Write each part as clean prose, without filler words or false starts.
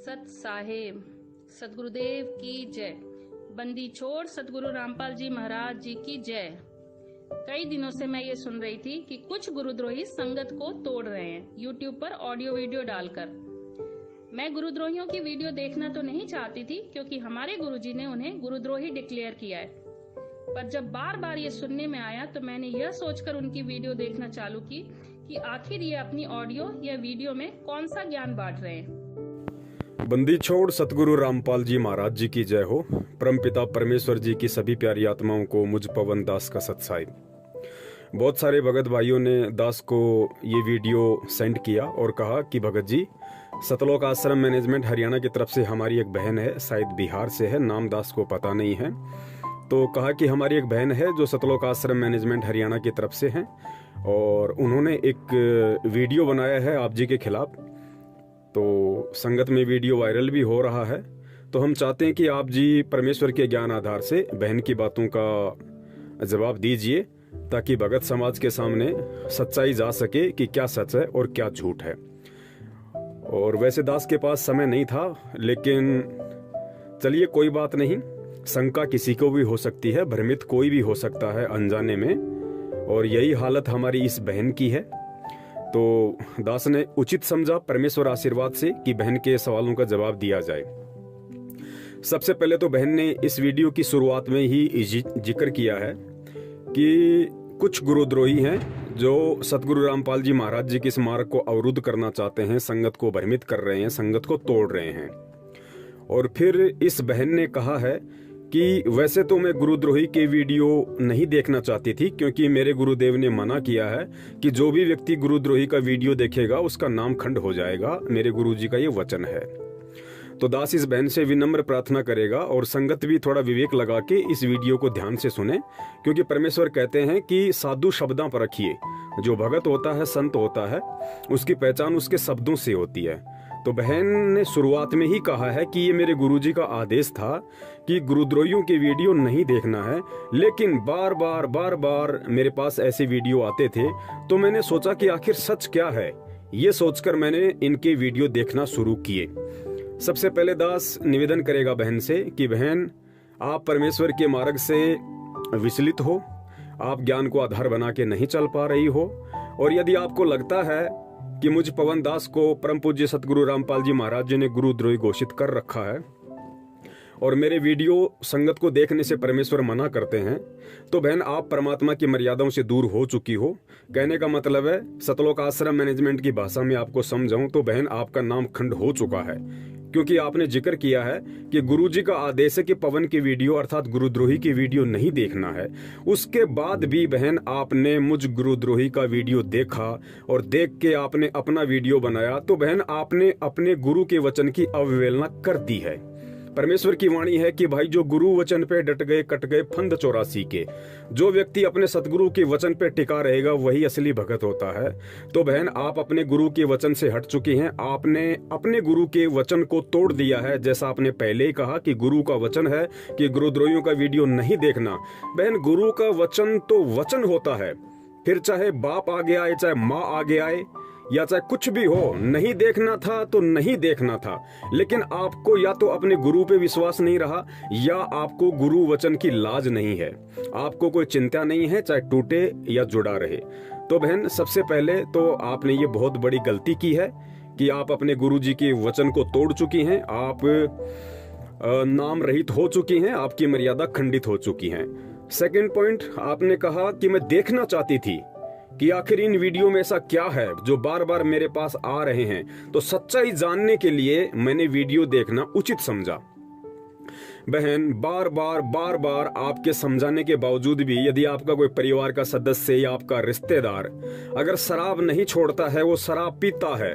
सत साहेब सतगुरुदेव की जय। बंदी छोड़ सतगुरु रामपाल जी महाराज जी की जय। कई दिनों से मैं ये सुन रही थी कि कुछ गुरुद्रोही संगत को तोड़ रहे हैं यूट्यूब पर ऑडियो वीडियो डालकर। मैं गुरुद्रोहियों की वीडियो देखना तो नहीं चाहती थी क्योंकि हमारे गुरुजी ने उन्हें गुरुद्रोही डिक्लेयर किया है, पर जब बार बार ये सुनने में आया तो मैंने यह सोचकर उनकी वीडियो देखना चालू की कि आखिर ये अपनी ऑडियो या वीडियो में कौन सा ज्ञान बांट रहे हैं। बंदी छोड़ सतगुरु रामपाल जी महाराज जी की जय हो। परमपिता परमेश्वर जी की सभी प्यारी आत्माओं को मुझ पवन दास का सत्साहिब। बहुत सारे भगत भाइयों ने दास को ये वीडियो सेंड किया और कहा कि भगत जी, सतलोक आश्रम मैनेजमेंट हरियाणा की तरफ से हमारी एक बहन है, शायद बिहार से है, नाम दास को पता नहीं है, तो कहा कि हमारी एक बहन है जो सतलोक आश्रम मैनेजमेंट हरियाणा की तरफ से है और उन्होंने एक वीडियो बनाया है आप जी के खिलाफ। तो संगत में वीडियो वायरल भी हो रहा है। तो हम चाहते हैं कि आप जी परमेश्वर के ज्ञान आधार से बहन की बातों का जवाब दीजिए ताकि भगत समाज के सामने सच्चाई जा सके कि क्या सच है और क्या झूठ है। और वैसे दास के पास समय नहीं था, लेकिन चलिए कोई बात नहीं, शंका किसी को भी हो सकती है, भ्रमित कोई भी हो सकता है अनजाने में, और यही हालत हमारी इस बहन की है। तो दास ने उचित समझा परमेश्वर आशीर्वाद से कि बहन के सवालों का जवाब दिया जाए। सबसे पहले तो बहन ने इस वीडियो की शुरुआत में ही जिक्र किया है कि कुछ गुरुद्रोही हैं जो सतगुरु रामपाल जी महाराज जी के स्मारक को अवरुद्ध करना चाहते हैं, संगत को भ्रमित कर रहे हैं, संगत को तोड़ रहे हैं। और फिर इस बहन ने कहा है कि वैसे तो मैं गुरुद्रोही के वीडियो नहीं देखना चाहती थी क्योंकि मेरे गुरुदेव ने मना किया है कि जो भी व्यक्ति गुरुद्रोही का वीडियो देखेगा उसका नाम खंड हो जाएगा, मेरे गुरुजी का ये वचन है। तो दास इस बहन से विनम्र प्रार्थना करेगा और संगत भी थोड़ा विवेक लगा के इस वीडियो को ध्यान से सुने, क्योंकि परमेश्वर कहते हैं कि साधु शब्दां पर रखिए। जो भगत होता है, संत होता है, उसकी पहचान उसके शब्दों से होती है। तो बहन ने शुरुआत में ही कहा है कि ये मेरे गुरुजी का आदेश था कि गुरुद्रोहियों के वीडियो नहीं देखना है, लेकिन बार बार मेरे पास ऐसे वीडियो आते थे तो मैंने सोचा कि आखिर सच क्या है। ये सोचकर मैंने इनके वीडियो देखना शुरू किए। सबसे पहले दास निवेदन करेगा बहन से कि बहन, आप परमेश्वर के मार्ग से विचलित हो, आप ज्ञान को आधार बना के नहीं चल पा रही हो, और यदि आपको लगता है कि मुझ पवन दास को परम पूज्य सतगुरु रामपाल जी महाराज जी ने गुरुद्रोही घोषित कर रखा है और मेरे वीडियो संगत को देखने से परमेश्वर मना करते हैं, तो बहन आप परमात्मा की मर्यादाओं से दूर हो चुकी हो। कहने का मतलब है, सतलोक आश्रम मैनेजमेंट की भाषा में आपको समझाऊं तो बहन आपका नाम खंड हो चुका है, क्योंकि आपने जिक्र किया है कि गुरुजी का आदेश है कि पवन की वीडियो अर्थात गुरुद्रोही की वीडियो नहीं देखना है। उसके बाद भी बहन आपने मुझ गुरुद्रोही का वीडियो देखा और देख के आपने अपना वीडियो बनाया, तो बहन आपने अपने गुरु के वचन की अवहेलना कर दी है। परमेश्वर की वाणी है कि भाई जो गुरु वचन पे डट गए कट गए फंद 84 के। जो व्यक्ति अपने सतगुरु के वचन पे टिका रहेगा वही असली भगत होता है। तो बहन आप अपने गुरु के वचन से हट चुकी हैं, आपने अपने गुरु के वचन को तोड़ दिया है। जैसा आपने पहले ही कहा कि गुरु का वचन है कि गुरुद्रोहियों का वीडियो नहीं देखना। बहन गुरु का वचन तो वचन होता है, फिर चाहे बाप आगे आए, चाहे माँ आगे आए, या चाहे कुछ भी हो, नहीं देखना था तो नहीं देखना था। लेकिन आपको या तो अपने गुरु पे विश्वास नहीं रहा या आपको गुरु वचन की लाज नहीं है, आपको कोई चिंता नहीं है, चाहे टूटे या जुड़ा रहे। तो बहन सबसे पहले तो आपने ये बहुत बड़ी गलती की है कि आप अपने गुरु जी के वचन को तोड़ चुकी हैं, आप नाम रहित हो चुकी हैं, आपकी मर्यादा खंडित हो चुकी हैं। सेकंड पॉइंट, आपने कहा कि मैं देखना चाहती थी कि आखिर इन वीडियो में ऐसा क्या है जो बार बार मेरे पास आ रहे हैं। तो सच्चाई जानने के लिए मैंने वीडियो देखना उचित समझा। बहन बार बार आपके समझाने के बावजूद भी यदि आपका कोई परिवार का सदस्य या आपका रिश्तेदार अगर शराब नहीं छोड़ता है, वो शराब पीता है,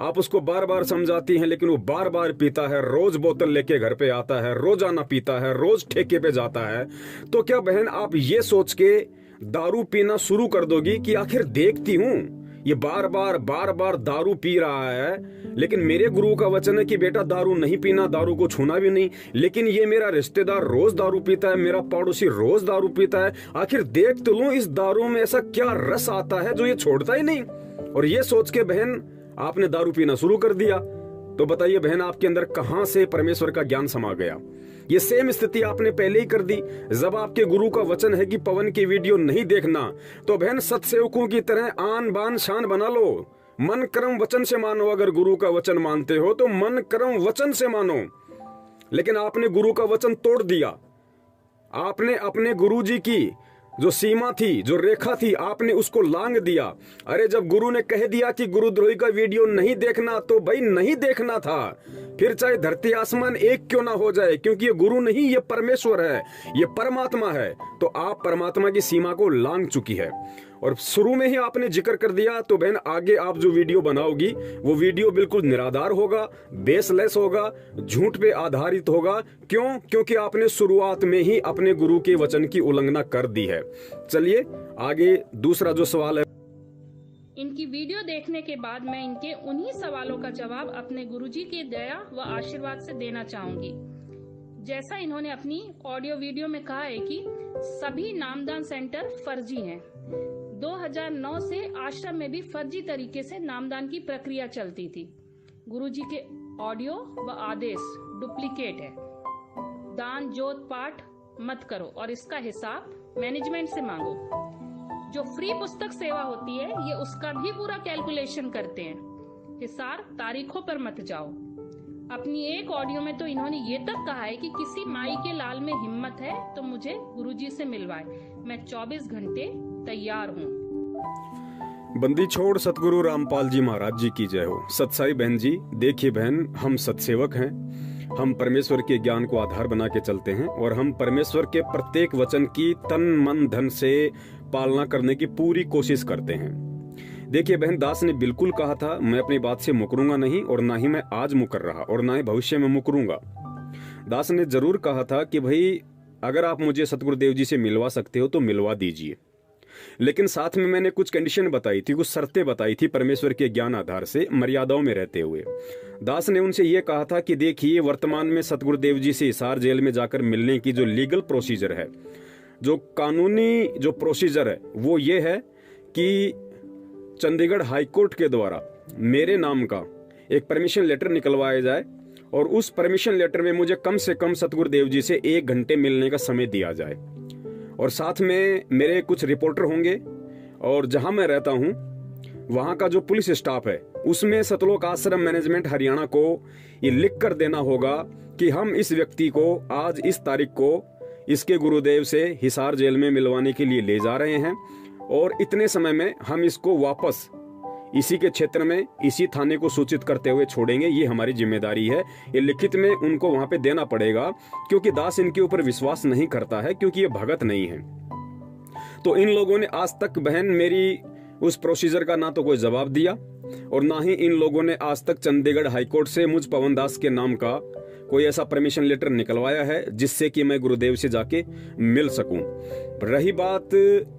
आप उसको बार बार समझाती हैं लेकिन वो बार बार पीता है, रोज बोतल लेके घर पे आता है, रोजाना पीता है, रोज ठेके पे जाता है, तो क्या बहन आप ये सोच के दारू पीना शुरू कर दोगी कि आखिर देखती हूं ये बार बार दारू पी रहा है, लेकिन मेरे गुरु का वचन है कि बेटा दारू नहीं पीना, दारू को छूना भी नहीं, लेकिन ये मेरा रिश्तेदार रोज दारू पीता है, मेरा पड़ोसी रोज दारू पीता है, आखिर देख तो लूं इस दारू में ऐसा क्या रस आता है जो ये छोड़ता ही नहीं। और ये सोच के बहन आपने दारू पीना शुरू कर दिया। तो बताइए बहन, आपके अंदर कहां से परमेश्वर का ज्ञान समा गया? ये सेम स्थिति आपने पहले ही कर दी। जब आपके गुरु का वचन है कि पवन की वीडियो नहीं देखना, तो बहन सत्सेवकों की तरह आन बान शान बना लो। मन कर्म वचन से मानो। अगर गुरु का वचन मानते हो तो मन कर्म वचन से मानो। लेकिन आपने गुरु का वचन तोड़ दिया। आपने अपने गुरु जी की जो सीमा थी, जो रेखा थी, आपने उसको लांग दिया। अरे जब गुरु ने कह दिया कि गुरुद्रोही का वीडियो नहीं देखना, तो भाई नहीं देखना था। फिर चाहे धरती आसमान एक क्यों ना हो जाए, क्योंकि ये गुरु नहीं, ये परमेश्वर है, ये परमात्मा है। तो आप परमात्मा की सीमा को लांग चुकी है। और शुरू में ही आपने जिक्र कर दिया, तो बहन आगे आप जो वीडियो बनाओगी वो वीडियो बिल्कुल निराधार होगा, बेसलेस होगा, झूठ पे आधारित होगा। क्यों? क्योंकि आपने शुरुआत में ही अपने गुरु के वचन की उल्लंघना कर दी है। चलिए आगे दूसरा जो सवाल है। इनकी वीडियो देखने के बाद मैं इनके उन्हीं सवालों का जवाब अपने गुरुजी की दया व आशीर्वाद से देना चाहूंगी। जैसा इन्होंने अपनी ऑडियो वीडियो में कहा है कि सभी नामदान सेंटर फर्जी हैं। 2009 से आश्रम में भी फर्जी तरीके से नामदान की प्रक्रिया चलती थी। गुरुजी के ऑडियो व आदेश डुप्लीकेट है। दान जोत पाठ मत करो और इसका हिसाब मैनेजमेंट से मांगो। जो फ्री पुस्तक सेवा होती है ये उसका भी पूरा कैलकुलेशन करते हैं। हिसार तारीखों पर मत जाओ। अपनी एक ऑडियो में तो इन्होंने ये तक कहा है कि किसी माई के लाल में हिम्मत है तो मुझे गुरुजी से मिलवाए, मैं 24 घंटे तैयार हूँ। बंदी छोड़ सतगुरु रामपाल जी महाराज जी की जय हो। सत्साई बहन जी, देखिए बहन, हम सत्सेवक हैं। हम परमेश्वर के ज्ञान को आधार बना के चलते हैं और हम परमेश्वर के प्रत्येक वचन की तन मन धन से पालना करने की पूरी कोशिश करते हैं। देखिए बहन, दास ने बिल्कुल कहा था, मैं अपनी बात से मुकरूंगा नहीं, और ना ही मैं आज मुकर रहा और ना ही भविष्य में मुकरूंगा। दास ने जरूर कहा था कि भाई अगर आप मुझे सतगुरुदेव जी से मिलवा सकते हो तो मिलवा दीजिए। लेकिन साथ में मैंने कुछ कंडीशन बताई थी, कुछ शर्तें बताई थी परमेश्वर के ज्ञान आधार से, मर्यादाओं में रहते हुए। दास ने उनसे यह कहा था कि देखिए, वर्तमान में सतगुरुदेव जी से हिसार जेल में जाकर मिलने की जो लीगल प्रोसीजर है, जो कानूनी जो प्रोसीजर है, वो ये है कि चंडीगढ़ हाईकोर्ट के द्वारा मेरे नाम का एक परमिशन लेटर निकलवाया जाए और उस परमिशन लेटर में मुझे कम से कम सतगुरुदेव जी से 1 घंटे मिलने का समय दिया जाए। और साथ में मेरे कुछ रिपोर्टर होंगे और जहां मैं रहता हूं वहां का जो पुलिस स्टाफ है उसमें सतलोक आश्रम मैनेजमेंट हरियाणा को ये लिख कर देना होगा कि हम इस व्यक्ति को आज इस तारीख को इसके गुरुदेव से हिसार जेल में मिलवाने के लिए ले जा रहे हैं और इतने समय में हम इसको वापस इसी के क्षेत्र में इसी थाने को सूचित करते हुए छोड़ेंगे। ये हमारी जिम्मेदारी है। ये लिखित में उनको वहां पे देना पड़ेगा, क्योंकि दास इनके ऊपर विश्वास नहीं करता है, क्योंकि ये भगत नहीं है। तो इन लोगों ने आज तक बहन मेरी उस प्रोसीजर का ना तो कोई जवाब दिया और ना ही इन लोगों ने आज तक चंडीगढ़ हाईकोर्ट से मुझ पवन दास के नाम का कोई ऐसा परमिशन लेटर निकलवाया है जिससे कि मैं गुरुदेव से जाके मिल सकूं। रही बात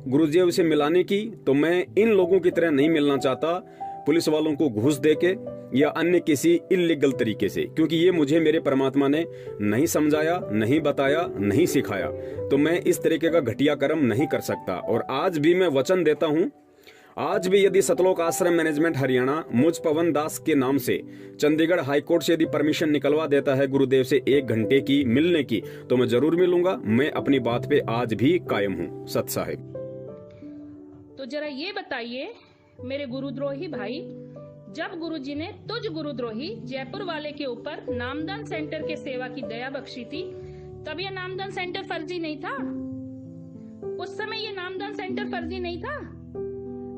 गुरुदेव से मिलाने की, तो मैं इन लोगों की तरह नहीं मिलना चाहता पुलिस वालों को घूस देके या अन्य किसी इलीगल तरीके से, क्योंकि ये मुझे मेरे परमात्मा ने नहीं समझाया, नहीं बताया, नहीं सिखाया। तो मैं इस तरीके का घटिया कर्म नहीं कर सकता। और आज भी मैं वचन देता हूं, आज भी यदि सतलोक आश्रम मैनेजमेंट हरियाणा मुझ पवन दास के नाम से चंडीगढ़ हाईकोर्ट से यदि परमिशन निकलवा देता है गुरुदेव से 1 घंटे की मिलने की, तो मैं जरूर मिलूंगा। मैं अपनी बात पे आज भी कायम हूँ। सत साहिब। तो जरा ये बताइए मेरे गुरुद्रोही भाई, जब गुरुजी ने तुझ गुरुद्रोही जयपुर वाले के ऊपर नामदान सेंटर के सेवा की दया बख्शी थी, तब यह नामदान सेंटर फर्जी नहीं था? उस समय ये नामदान सेंटर फर्जी नहीं था।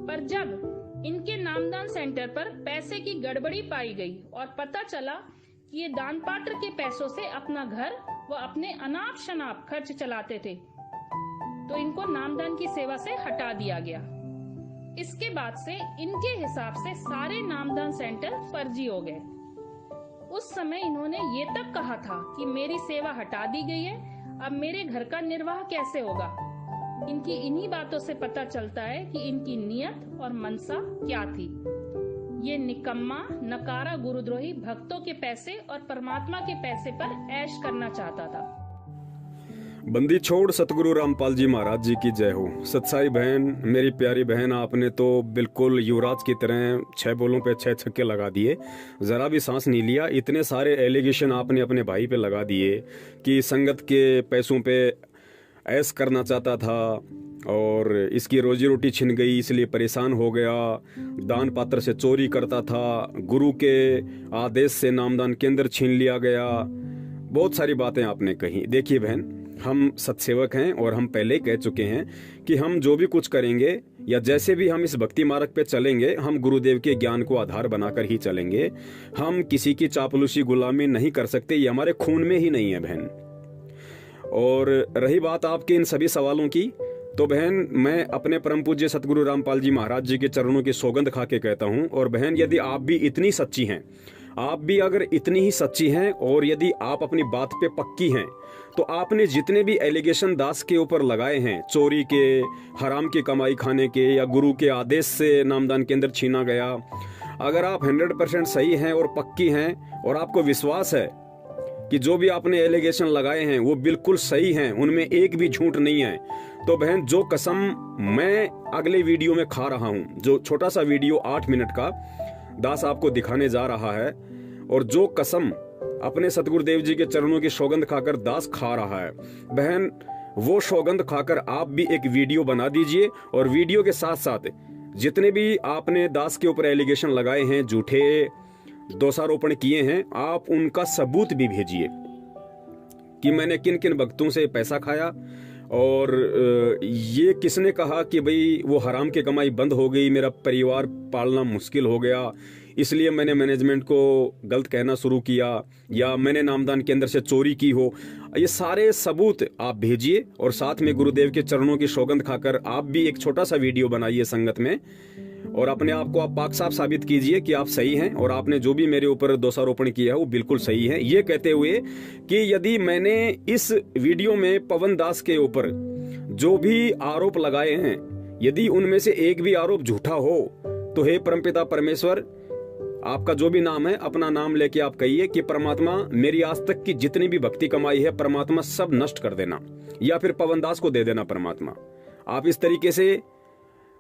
पर जब इनके नामदान सेंटर पर पैसे की गड़बड़ी पाई गई और पता चला कि ये दान पात्र के पैसों से अपना घर व अपने अनाप शनाप खर्च चलाते थे, तो इनको नामदान की सेवा से हटा दिया गया। इसके बाद से इनके हिसाब से सारे नामदान सेंटर फर्जी हो गए। उस समय इन्होंने ये तक कहा था कि मेरी सेवा हटा दी गई है, अब मेरे घर का निर्वाह कैसे होगा। इनकी इन्हीं बातों से पता चलता है कि इनकी नियत और मनसा क्या थी। ये निकम्मा नकारा गुरुद्रोही भक्तों के पैसे और परमात्मा के पैसे पर ऐश करना चाहता था। बंदी छोड़ सतगुरु रामपाल जी महाराज जी की जय हो। सत्साई बहन, मेरी प्यारी बहन, आपने तो बिल्कुल युवराज की तरह 6 बॉलों पे 6 छक्के लगा दिए, ज़रा भी सांस नहीं लिया। इतने सारे एलिगेशन आपने अपने भाई पे लगा दिए कि संगत के पैसों पे ऐश करना चाहता था और इसकी रोजी रोटी छिन गई इसलिए परेशान हो गया, दान पात्र से चोरी करता था, गुरु के आदेश से नामदान केंद्र छीन लिया गया। बहुत सारी बातें आपने कही। देखिए बहन, हम सत्सेवक हैं और हम पहले ही कह चुके हैं कि हम जो भी कुछ करेंगे या जैसे भी हम इस भक्ति मार्ग पे चलेंगे, हम गुरुदेव के ज्ञान को आधार बनाकर ही चलेंगे। हम किसी की चापलूसी गुलामी नहीं कर सकते, ये हमारे खून में ही नहीं है बहन। और रही बात आपके इन सभी सवालों की, तो बहन मैं अपने परम पूज्य सतगुरु रामपाल जी महाराज जी के चरणों की सौगंध खा के कहता हूँ, और बहन यदि आप भी इतनी सच्ची हैं, आप भी अगर इतनी ही सच्ची हैं और यदि आप अपनी बात पे पक्की हैं, तो आपने जितने भी एलिगेशन दास के ऊपर लगाए हैं, चोरी के, हराम की कमाई खाने के या गुरु के आदेश से नामदान केंद्र छीना गया, अगर आप 100% सही हैं और पक्की हैं और आपको विश्वास है कि जो भी आपने एलिगेशन लगाए हैं वो बिल्कुल सही हैं, उनमें एक भी झूठ नहीं है, तो बहन जो कसम मैं अगले वीडियो में खा रहा हूं, जो छोटा सा वीडियो 8 मिनट का दास आपको दिखाने जा रहा है, और जो कसम अपने सतगुरुदेव जी के चरणों की सौगंध खाकर दास खा रहा है, बहन वो सौगंध खाकर आप भी एक वीडियो बना दीजिए, और वीडियो के साथ साथ जितने भी आपने दास के ऊपर एलिगेशन लगाए हैं, झूठे दोषारोपण किए हैं, आप उनका सबूत भी भेजिए कि मैंने किन किन भक्तों से पैसा खाया और ये किसने कहा कि भाई वो हराम की कमाई बंद हो गई, मेरा परिवार पालना मुश्किल हो गया, इसलिए मैंने मैनेजमेंट को गलत कहना शुरू किया, या मैंने नामदान के अंदर से चोरी की हो। ये सारे सबूत आप भेजिए और साथ में गुरुदेव के चरणों की सौगंध खाकर आप भी एक छोटा सा वीडियो बनाइए संगत में, और अपने आप को आप पाक साफ साबित कीजिए कि आप सही हैं और आपने जो भी मेरे ऊपर दोषारोपण किया है वो बिल्कुल सही है, ये कहते हुए कि यदि मैंने इस वीडियो में पवन दास के ऊपर जो भी आरोप लगाए हैं, यदि उनमें से एक भी आरोप झूठा हो, तो हे परमपिता परमेश्वर, आपका जो भी नाम है अपना नाम लेके आप कहिए कि परमात्मा मेरी आज तक की जितनी भी भक्ति कमाई है परमात्मा सब नष्ट कर देना, या फिर पवन दास को दे देना परमात्मा। आप इस तरीके से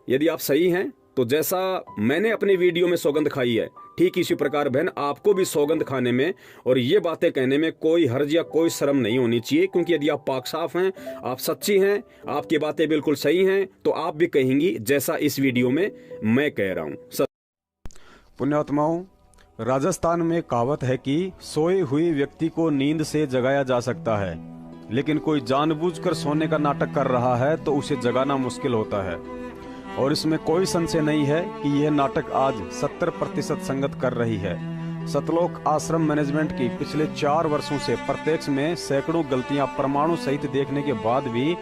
यदि आप सही हैं, तो जैसा मैंने अपने वीडियो में सौगंध खाई है, ठीक इसी प्रकार बहन आपको भी सौगंध खाने में और ये बातें कहने में कोई हर्ज या कोई शर्म नहीं होनी चाहिए, क्योंकि यदि आप पाक साफ हैं, आप सच्ची हैं, आपकी बातें बिल्कुल सही हैं, तो आप भी कहेंगी जैसा इस वीडियो में मैं कह रहा हूं। पुण्यात्माओं, राजस्थान में कहावत है कि सोए हुए व्यक्ति को नींद से जगाया जा सकता है, लेकिन कोई जानबूझकर सोने का नाटक कर रहा है तो उसे जगाना मुश्किल होता है। और इसमें कोई संशय नहीं है कि यह नाटक आज 70% संगत कर रही है। सतलोक आश्रम मैनेजमेंट की पिछले 4 वर्षों से प्रत्यक्ष में सैकड़ों गलतियां प्रमाणों सहित देखने के बाद भी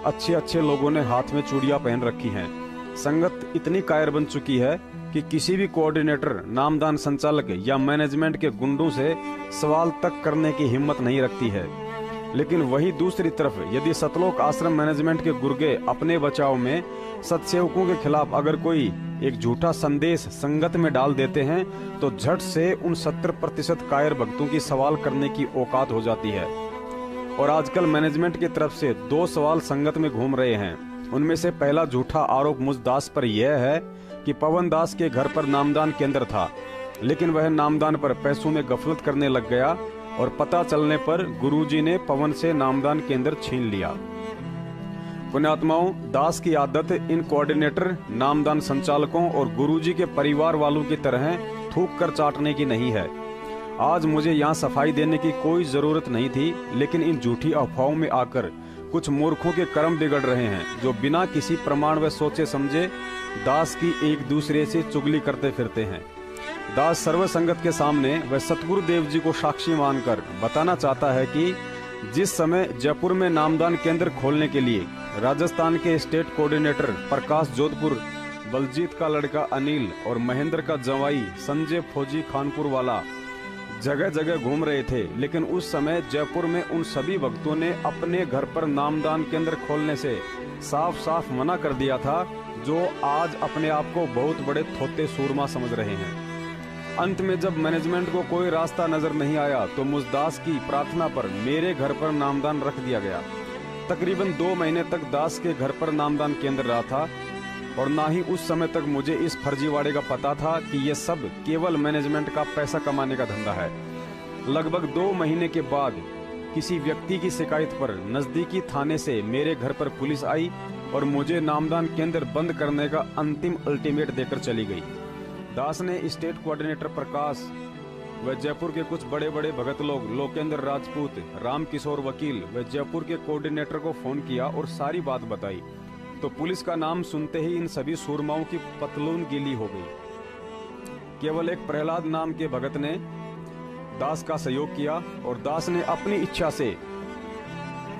अच्छे लोगों ने हाथ में चूड़ियां पहन रखी हैं। संगत इतनी कायर बन चुकी है कि किसी भी कोऑर्डिनेटर, नामदान संचालक या मैनेजमेंट के गुंडों से सवाल तक करने की हिम्मत नहीं रखती है। लेकिन वही दूसरी तरफ यदि सतलोक आश्रम मैनेजमेंट के गुर्गे अपने बचाव में सत्सेवकों के खिलाफ अगर कोई एक झूठा संदेश संगत में डाल देते हैं, तो झट से उन 70% कायर भक्तों की सवाल करने की औकात हो जाती है। और आजकल मैनेजमेंट की तरफ से 2 सवाल संगत में घूम रहे हैं। उनमें से पहला झूठा आरोप मुझ दास पर यह है कि पवन दास के घर पर नामदान केंद्र था, लेकिन वह नामदान पर पैसों में गफलत करने लग गया और पता चलने पर गुरुजी ने पवन से नामदान केंद्र छीन लिया। पुण्यात्माओं, दास की आदत इन कोऑर्डिनेटर, नामदान संचालकों और गुरुजी के परिवार वालों की तरह थूक कर चाटने की नहीं है। आज मुझे यहाँ सफाई देने की कोई जरूरत नहीं थी, लेकिन इन झूठी अफवाहों में आकर कुछ मूर्खों के कर्म बिगड़ रहे हैं, जो बिना किसी प्रमाण व सोचे समझे दास की एक दूसरे से चुगली करते फिरते हैं। दास सर्व संगत के सामने वह सतगुरु देव जी को साक्षी मानकर बताना चाहता है कि जिस समय जयपुर में नामदान केंद्र खोलने के लिए राजस्थान के स्टेट कोऑर्डिनेटर प्रकाश जोधपुर, बलजीत का लड़का अनिल और महेंद्र का जवाई संजय फौजी खानपुर वाला जगह जगह घूम रहे थे, लेकिन उस समय जयपुर में उन सभी भक्तों ने अपने घर पर नामदान केंद्र खोलने से साफ साफ मना कर दिया था, जो आज अपने आप को बहुत बड़े थोते सूरमा समझ रहे हैं। अंत में जब मैनेजमेंट को कोई रास्ता नजर नहीं आया, तो मुझदास की प्रार्थना पर मेरे घर पर नामदान रख दिया गया। तकरीबन 2 महीने तक दास के घर पर नामदान केंद्र रहा था और ना ही उस समय तक मुझे इस फर्जीवाड़े का पता था कि ये सब केवल मैनेजमेंट का पैसा कमाने का धंधा है। लगभग 2 महीने के बाद किसी व्यक्ति की शिकायत पर नजदीकी थाने से मेरे घर पर पुलिस आई और मुझे नामदान केंद्र बंद करने का अंतिम अल्टीमेट देकर चली गई। दास ने स्टेट कोऑर्डिनेटर प्रकाश व जयपुर के कुछ बड़े बड़े भगत लोग लोकेंद्र राजपूत, राम किशोर वकील व जयपुर के कोऑर्डिनेटर को फोन किया और सारी बात बताई। तो पुलिस का नाम सुनते ही इन सभी सूरमाओं की पतलून गीली हो गई। केवल एक प्रहलाद नाम के भगत ने दास का सहयोग किया और दास ने अपनी इच्छा से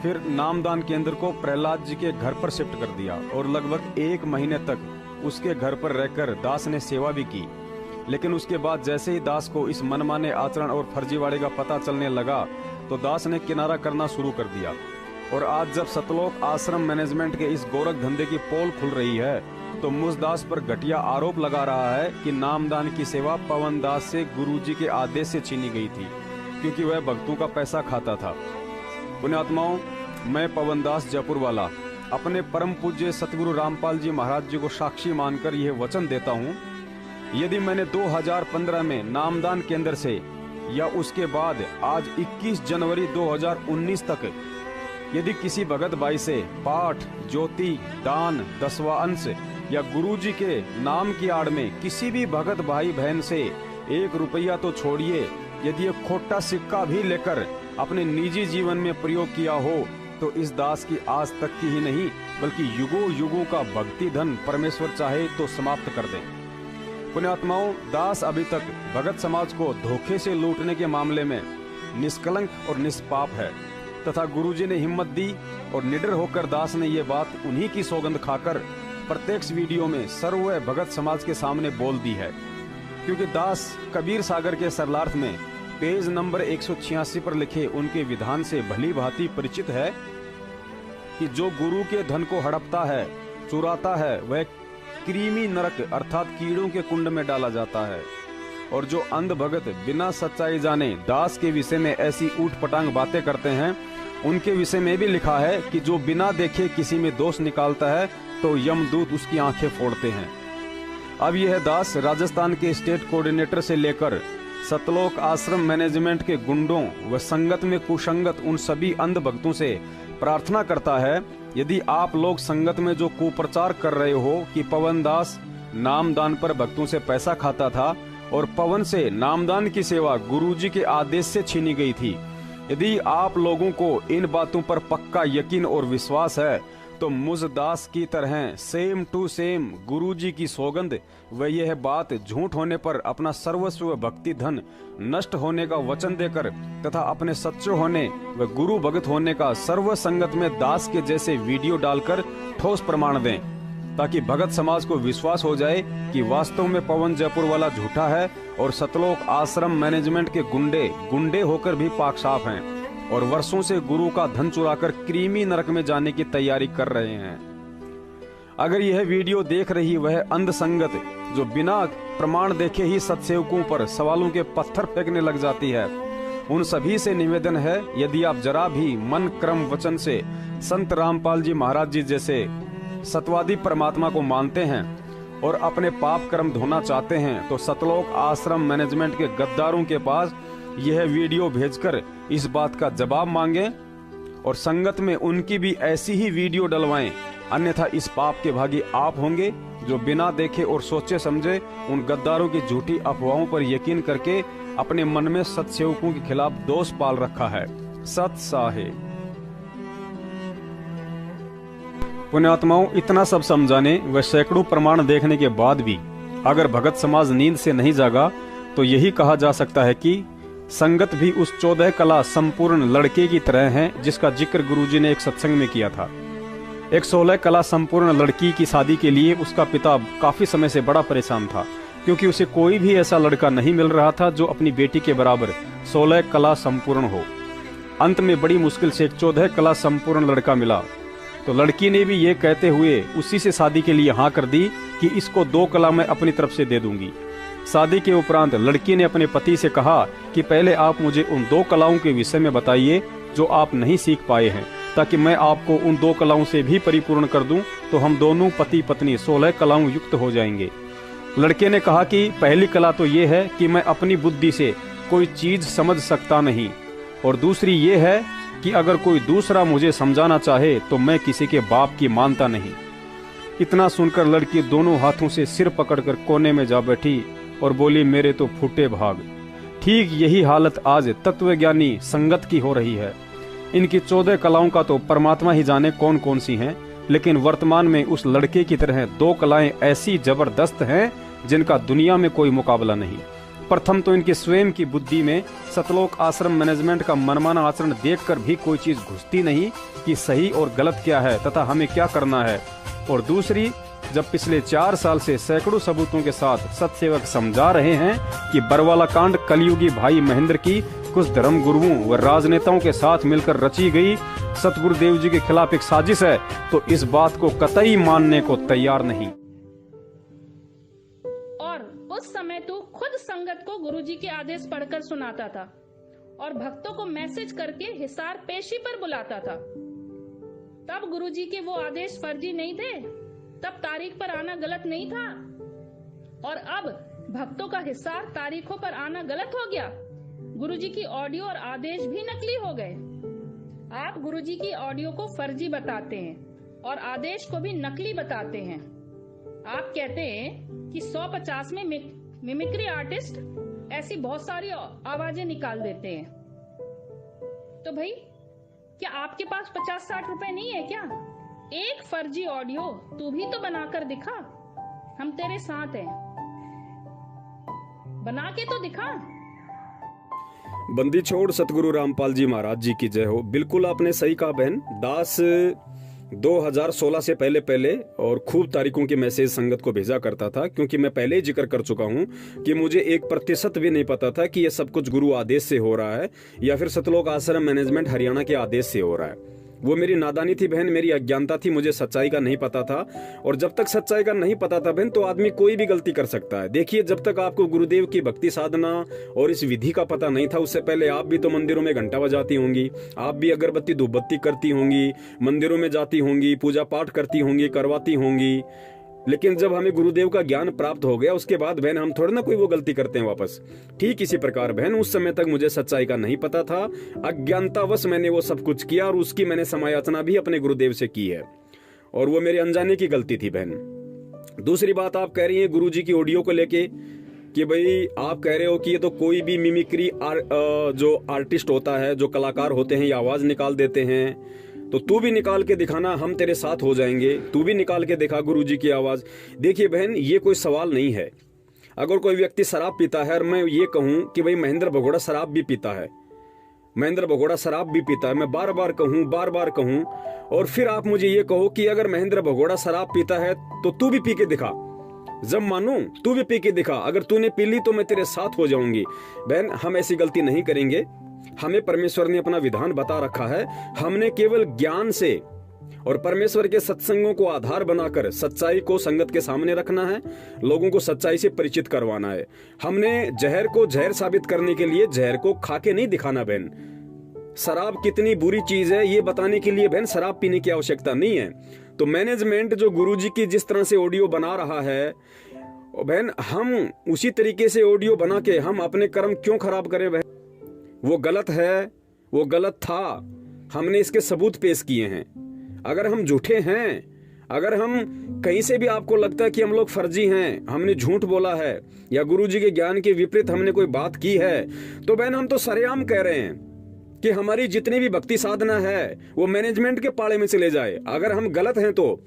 फिर नामदान केंद्र को प्रहलाद जी के घर पर शिफ्ट कर दिया और लगभग 1 महीने तक उसके घर पर रहकर दास ने सेवा भी की। लेकिन उसके बाद जैसे ही दास को इस मनमाने आचरण और फर्जीवाड़े का पता चलने लगा तो दास ने किनारा करना शुरू कर दिया। और आज जब सतलोक आश्रम मैनेजमेंट के इस गोरख धंधे की पोल खुल रही है तो मुझ दास पर घटिया आरोप लगा रहा है कि नामदान की सेवा पवन दास से गुरुजी के आदेश से छीनी गई थी क्योंकि वह भक्तों का पैसा खाता था। पुण्यात्माओं, मैं पवन दास जयपुर वाला अपने परम पूज्य सतगुरु रामपाल जी महाराज जी को साक्षी मानकर यह वचन देता हूँ, यदि मैंने 2015 में नामदान केंद्र से या उसके बाद आज 21 जनवरी 2019 तक यदि किसी भगत भाई से पाठ, ज्योति, दान, 10वां अंश या गुरुजी के नाम की आड़ में किसी भी भगत भाई बहन से 1 रुपया तो छोड़िए, यदि ये खोटा सिक्का भी लेकर अपने निजी जीवन में प्रयोग किया हो तो इस दास की आज तक की ही नहीं बल्कि युगों युगों का भक्ति धन परमेश्वर चाहे तो समाप्त कर दे। पुण्यात्माओं, दास अभी तक भगत समाज को धोखे से लूटने के मामले में निष्कलंक और निष्पाप है तथा गुरुजी ने हिम्मत दी और निडर होकर दास ने ये बात उन्हीं की सौगंध खाकर प्रत्यक्ष वीडियो में सर्व भगत समाज के सामने बोल दी है। क्योंकि दास कबीर सागर के सरलार्थ में पेज नंबर 186 पर लिखे उनके विधान से भली भांति परिचित है कि जो गुरु के धन को हड़पता है, चुराता है, वह कृमि नरक अर्थात कीड़ों के कुंड में डाला जाता है। और जो अंध भगत बिना सच्चाई जाने दास के विषय में ऐसी ऊट पटांग बातें करते हैं, उनके विषय में भी लिखा है कि जो बिना देखे किसी में दोष निकालता है तो यमदूत उसकी आंखें फोड़ते हैं। अब यह दास राजस्थान के स्टेट कोऑर्डिनेटर से लेकर सतलोक आश्रम मैनेजमेंट के गुंडों व संगत में कुसंगत उन सभी अंध भक्तों से प्रार्थना करता है, यदि आप लोग संगत में जो कुप्रचार कर रहे हो कि पवन दास नामदान पर भक्तों से पैसा खाता था और पवन से नामदान की सेवा गुरुजी के आदेश से छीनी गई थी, यदि आप लोगों को इन बातों पर पक्का यकीन और विश्वास है तो मुझ दास की तरह सेम टू सेम गुरुजी की सौगंध व यह बात झूठ होने पर अपना सर्वस्व भक्ति धन नष्ट होने का वचन देकर तथा अपने सच्चे होने व गुरु भगत होने का सर्व संगत में दास के जैसे वीडियो डालकर ठोस प्रमाण दें, ताकि भगत समाज को विश्वास हो जाए कि वास्तव में पवन जयपुर वाला झूठा है और सतलोक आश्रम मैनेजमेंट के गुंडे होकर भी पाक साफ हैं और वर्षों से गुरु का धन चुराकर कृमि नरक में जाने की तैयारी कर रहे हैं। अगर यह वीडियो देख रही वह अंध संगत जो बिना प्रमाण देखे ही सत्सेवकों पर सवालों के पत्थर फेंकने लग जाती है, उन सभी से निवेदन है, यदि आप जरा भी मन क्रम वचन से संत रामपाल जी महाराज जी जैसे सतवादी परमात्मा को मानते हैं और अपने पाप कर्म धोना चाहते हैं तो सतलोक आश्रम मैनेजमेंट के गद्दारों के पास यह वीडियो भेजकर इस बात का जवाब मांगे और संगत में उनकी भी ऐसी ही वीडियो डलवाएं, अन्यथा इस पाप के भागी आप होंगे जो बिना देखे और सोचे समझे उन गद्दारों की झूठी अफवाहों पर यकीन करके अपने मन में सत्सेवकों के खिलाफ दोष पाल रखा है। सत साहेब। पुण्यात्माओं, इतना सब समझाने व सैकड़ों प्रमाण देखने के बाद भी अगर भगत समाज नींद से नहीं जागा तो यही कहा जा सकता है कि संगत भी उस 14 कला संपूर्ण लड़के की तरह है जिसका जिक्र गुरुजी ने एक सत्संग में किया था। एक 16 कला संपूर्ण लड़की की शादी के लिए उसका पिता काफी समय से बड़ा परेशान था, क्योंकि उसे कोई भी ऐसा लड़का नहीं मिल रहा था जो अपनी बेटी के बराबर 16 कला संपूर्ण हो। अंत में बड़ी मुश्किल से एक 14 कला संपूर्ण लड़का मिला तो लड़की ने भी ये कहते हुए उसी से शादी के लिए हाँ कर दी कि इसको 2 कला मैं अपनी तरफ से दे दूंगी। शादी के उपरांत लड़की ने अपने पति से कहा कि पहले आप मुझे उन 2 कलाओं के विषय में बताइए जो आप नहीं सीख पाए हैं, ताकि मैं आपको उन 2 कलाओं से भी परिपूर्ण कर दूं, तो हम दोनों पति पत्नी 16 कलाओं युक्त हो जाएंगे। लड़के ने कहा कि पहली कला तो ये है कि मैं अपनी बुद्धि से कोई चीज समझ सकता नहीं, और दूसरी ये है कि अगर कोई दूसरा मुझे समझाना चाहे तो मैं किसी के बाप की मानता नहीं। इतना सुनकर लड़की दोनों हाथों से सिर पकड़कर कोने में जा बैठी और बोली, मेरे तो फूटे भाग। ठीक यही हालत आज तत्वज्ञानी संगत की हो रही है। इनकी 14 कलाओं का तो परमात्मा ही जाने कौन कौन सी हैं, लेकिन वर्तमान में उस लड़के की तरह 2 कलाएं ऐसी जबरदस्त हैं जिनका दुनिया में कोई मुकाबला नहीं। प्रथम तो इनके स्वयं की बुद्धि में सतलोक आश्रम मैनेजमेंट का मनमाना आचरण देखकर भी कोई चीज घुसती नहीं कि सही और गलत क्या है तथा हमें क्या करना है। और दूसरी, जब पिछले 4 साल से सैकड़ों सबूतों के साथ सत्सेवक समझा रहे हैं कि बरवाला कांड कलयुगी भाई महेंद्र की कुछ धर्म गुरुओं व राजनेताओं के साथ मिलकर रची गई सतगुरुदेव जी के खिलाफ एक साजिश है, तो इस बात को कतई मानने को तैयार नहीं। और उस समय तू खुद संगत को गुरुजी के आदेश पढ़कर सुनाता था और भक्तों को मैसेज करके हिसार पेशी पर बुलाता था। तब गुरुजी के वो आदेश फर्जी नहीं थे, तब तारीख पर आना गलत नहीं था, और अब भक्तों का हिसार तारीखों पर आना गलत हो गया। गुरुजी की ऑडियो और आदेश भी नकली हो गए। आप गुरुजी की ऑडियो को फर्जी बताते हैं और आदेश को भी नकली बताते हैं। आप कहते हैं कि 150 में मिमिक्री आर्टिस्ट ऐसी बहुत सारी आवाजें निकाल देते हैं। तो भाई, क्या आपके पास 50-60 रुपए नहीं है क्या? एक फर्जी ऑडियो तू भी तो बनाकर दिखा, हम तेरे साथ हैं, बना के तो दिखा। बंदी छोड़ सतगुरु रामपाल जी महाराज जी की जय हो। बिल्कुल आपने सही कहा बहन। दास 2016 से पहले और खूब तारीखों के मैसेज संगत को भेजा करता था, क्योंकि मैं पहले ही जिक्र कर चुका हूं कि मुझे 1% भी नहीं पता था कि यह सब कुछ गुरु आदेश से हो रहा है या फिर सतलोक आश्रम मैनेजमेंट हरियाणा के आदेश से हो रहा है। वो मेरी नादानी थी बहन, मेरी अज्ञानता थी, मुझे सच्चाई का नहीं पता था। और जब तक सच्चाई का नहीं पता था बहन, तो आदमी कोई भी गलती कर सकता है। देखिए, जब तक आपको गुरुदेव की भक्ति साधना और इस विधि का पता नहीं था, उससे पहले आप भी तो मंदिरों में घंटा बजाती होंगी, आप भी अगरबत्ती धूपबत्ती करती होंगी, मंदिरों में जाती होंगी, पूजा पाठ करती होंगी, करवाती होंगी। लेकिन जब हमें गुरुदेव का ज्ञान प्राप्त हो गया, उसके बाद बहन हम थोड़ा ना कोई वो गलती करते हैं वापस। ठीक इसी प्रकार बहन, उस समय तक मुझे सच्चाई का नहीं पता था, अज्ञानतावश मैंने वो सब कुछ किया और उसकी मैंने समायाचना भी अपने गुरुदेव से की है, और वो मेरे अनजाने की गलती थी बहन। दूसरी बात, आप कह रही है गुरुजी की ऑडियो को लेके कि भाई आप कह रहे हो कि ये तो कोई भी मिमिक्री जो आर्टिस्ट होता है, जो कलाकार होते हैं, ये आवाज निकाल देते हैं, तो तू भी निकाल के दिखाना, हम तेरे साथ हो जाएंगे, तू भी निकाल के दिखा गुरुजी की आवाज। देखिए बहन, ये कोई सवाल नहीं है। अगर कोई व्यक्ति शराब पीता है और मैं ये कहूं कि भाई महेंद्र भगोड़ा शराब भी पीता है, महेंद्र भगोड़ा शराब भी पीता है, मैं बार बार कहूं, और फिर आप मुझे ये कहो कि अगर महेंद्र भगोड़ा शराब पीता है तो तू भी पी के दिखा, जब मानूं तू भी पी के दिखा, अगर तूने पी ली तो मैं तेरे साथ हो जाऊंगी। बहन, हम ऐसी गलती नहीं करेंगे। हमें परमेश्वर ने अपना विधान बता रखा है, हमने केवल ज्ञान से और परमेश्वर के सत्संगों को आधार बनाकर सच्चाई को संगत के सामने रखना है, लोगों को सच्चाई से परिचित करवाना है। हमने जहर को जहर साबित करने के लिए जहर को खा के नहीं दिखाना बहन। शराब कितनी बुरी चीज है ये बताने के लिए बहन शराब पीने की आवश्यकता नहीं है। तो मैनेजमेंट जो गुरुजी की जिस तरह से ऑडियो बना रहा है बहन, हम उसी तरीके से ऑडियो बना के हम अपने कर्म क्यों खराब करें बहन? वो गलत है, वो गलत था, हमने इसके सबूत पेश किए हैं। अगर हम झूठे हैं, अगर हम कहीं से भी आपको लगता है कि हम लोग फर्जी हैं, हमने झूठ बोला है या गुरुजी के ज्ञान के विपरीत हमने कोई बात की है, तो बहन हम तो सरेआम कह रहे हैं कि हमारी जितनी भी भक्ति साधना है वो मैनेजमेंट के पाले में चले जाए, अगर हम गलत हैं तो।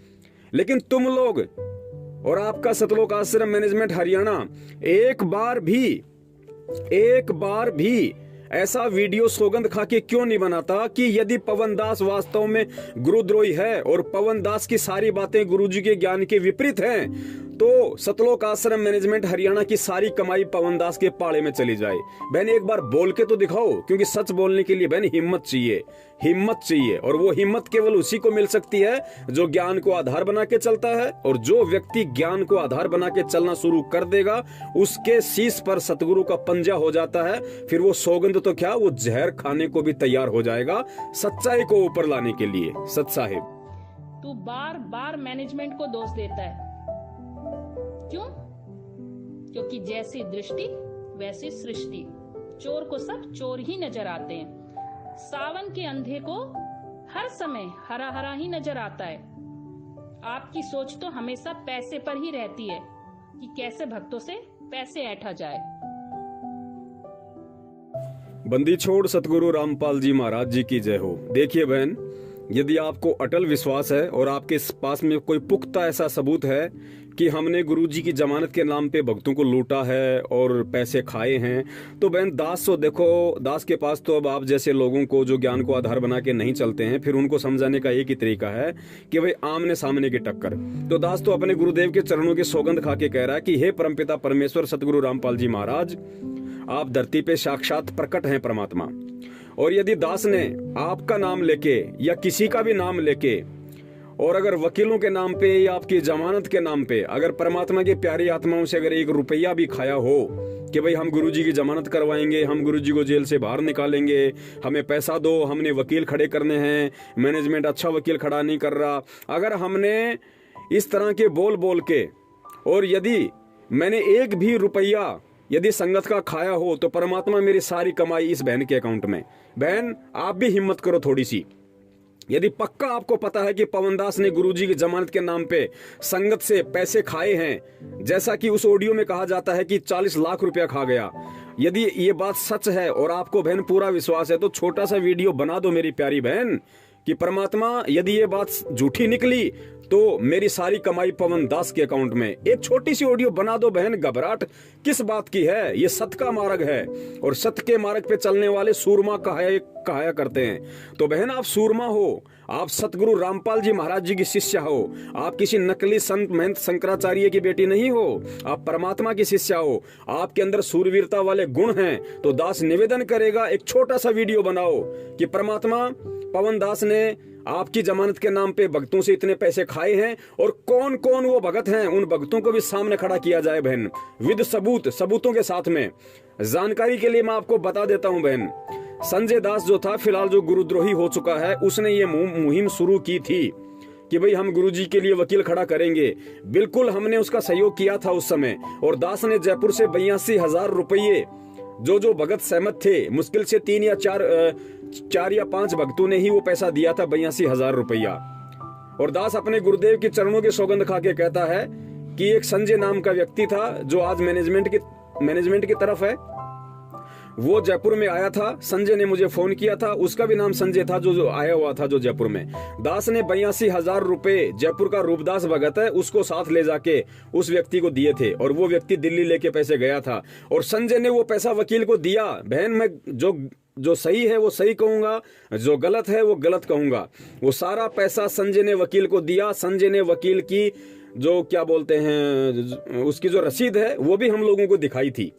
लेकिन तुम लोग और आपका सतलोक आश्रम मैनेजमेंट हरियाणा एक बार भी ऐसा वीडियो सौगंध खा के क्यों नहीं बनाता कि यदि पवन दास वास्तव में गुरुद्रोही है और पवन दास की सारी बातें गुरुजी के ज्ञान के विपरीत हैं, तो सतलोक आश्रम मैनेजमेंट हरियाणा की सारी कमाई पवन दास के पाले में चली जाए। बहन एक बार बोल के तो दिखाओ, क्योंकि सच बोलने के लिए बहन हिम्मत चाहिए, और वो हिम्मत केवल उसी को मिल सकती है जो ज्ञान को आधार बना के चलता है। और जो व्यक्ति ज्ञान को आधार बना के चलना शुरू कर देगा, उसके शीश पर सतगुरु का पंजा हो जाता है, फिर वो सौगंध तो क्या, वो जहर खाने को भी तैयार हो जाएगा सच्चाई को ऊपर लाने के लिए। सत साहिब, तू बार बार मैनेजमेंट को दोष देता है, क्यों? क्योंकि जैसी दृष्टि वैसी सृष्टि, चोर को सब चोर ही नजर आते हैं। सावन के अंधे को हर समय हरा हरा ही नजर आता है। आपकी सोच तो हमेशा पैसे पर ही रहती है कि कैसे भक्तों से पैसे ऐंठा जाए। बंदी छोड़ सतगुरु रामपाल जी महाराज जी की जय हो। देखिए बहन, यदि आपको अटल विश्वास है और आपके पास में कोई पुख्ता ऐसा सबूत है कि हमने गुरुजी की जमानत के नाम पे भक्तों को लूटा है और पैसे खाए हैं, तो बहन दास तो देखो, दास के पास तो अब आप जैसे लोगों को जो ज्ञान को आधार बना के नहीं चलते हैं, फिर उनको समझाने का एक ही तरीका है कि भाई आमने सामने की टक्कर। तो दास तो अपने गुरुदेव के चरणों की सौगंध खा के कह रहा है कि हे परमपिता परमेश्वर सतगुरु रामपाल जी महाराज, आप धरती पे साक्षात प्रकट हैं परमात्मा। और यदि दास ने आपका नाम लेके या किसी का भी नाम लेके, और अगर वकीलों के नाम पे या आपकी जमानत के नाम पे अगर परमात्मा की प्यारी आत्माओं से अगर 1 रुपया भी खाया हो कि भाई हम गुरुजी की जमानत करवाएंगे, हम गुरुजी को जेल से बाहर निकालेंगे, हमें पैसा दो, हमने वकील खड़े करने हैं, मैनेजमेंट अच्छा वकील खड़ा नहीं कर रहा, अगर हमने इस तरह के बोल बोल के, और यदि मैंने 1 भी रुपया यदि संगत का खाया हो, तो परमात्मा मेरी सारी कमाई इस बहन के अकाउंट में। बहन आप भी हिम्मत करो थोड़ी सी। यदि पक्का आपको पता है कि पवनदास ने गुरुजी की जमानत के नाम पे संगत से पैसे खाए हैं, जैसा कि उस ऑडियो में कहा जाता है कि 40 लाख रुपया खा गया, यदि ये बात सच है और आपको बहन पूरा विश्वास है, तो छोटा सा वीडियो बना दो मेरी प्यारी बहन कि परमात्मा यदि ये बात झूठी निकली तो मेरी सारी कमाई पवन दास के अकाउंट में। एक छोटी सी ऑडियो बना दो बहन, घबराहट किस बात की है? ये सत्य का मार्ग है और सत्य के मार्ग पे चलने वाले सूरमा कहाया करते हैं। तो बहन आप सूरमा हो, आप सतगुरु रामपाल जी महाराज जी की शिष्या हो, आप किसी नकली संत महंत शंकराचार्य की बेटी नहीं हो, आप परमात्मा की शिष्या हो, आपके अंदर सूरवीरता वाले गुण हैं। तो दास निवेदन करेगा, एक छोटा सा वीडियो बनाओ कि परमात्मा पवन दास ने आपकी जमानत के नाम पे भक्तों से इतने पैसे खाए हैं और कौन कौन वो भगत हैं, उन भक्तों को भी सामने खड़ा किया जाए बहन, विद सबूतों के साथ में। जानकारी के लिए मैं आपको बता देता हूं बहन, संजय दास जो था, फिलहाल जो गुरुद्रोही हो चुका है, उसने ये मुहिम शुरू की थी कि भाई हम गुरुजी के लिए वकील खड़ा करेंगे। बिल्कुल हमने उसका सहयोग किया था उस समय, और दास ने जयपुर से 82,000 रुपये जो भगत सहमत थे, मुश्किल से 3 या 4 या 5 भक्तों ने ही वो पैसा दिया था, 82,000 रुपया। और दास अपने गुरुदेव के चरणों की सौगंध खा के कहता है कि एक संजय नाम का व्यक्ति था जो आज मैनेजमेंट की तरफ है, वो जयपुर में आया था। संजय ने मुझे फोन किया था, उसका भी नाम संजय था जो आया हुआ था जो जयपुर में। दास ने 82,000 रुपए, जयपुर का रूपदास भगत है, उसको साथ ले जाके उस व्यक्ति को दिए थे, और वो व्यक्ति दिल्ली लेके पैसे गया था, और संजय ने वो पैसा वकील को दिया। बहन मैं जो सही है वो सही कहूंगा, जो गलत है वो गलत कहूंगा। वो सारा पैसा संजय ने वकील को दिया। संजय ने वकील की जो क्या बोलते हैं, उसकी जो रसीद है वो भी हम लोगों को दिखाई थी।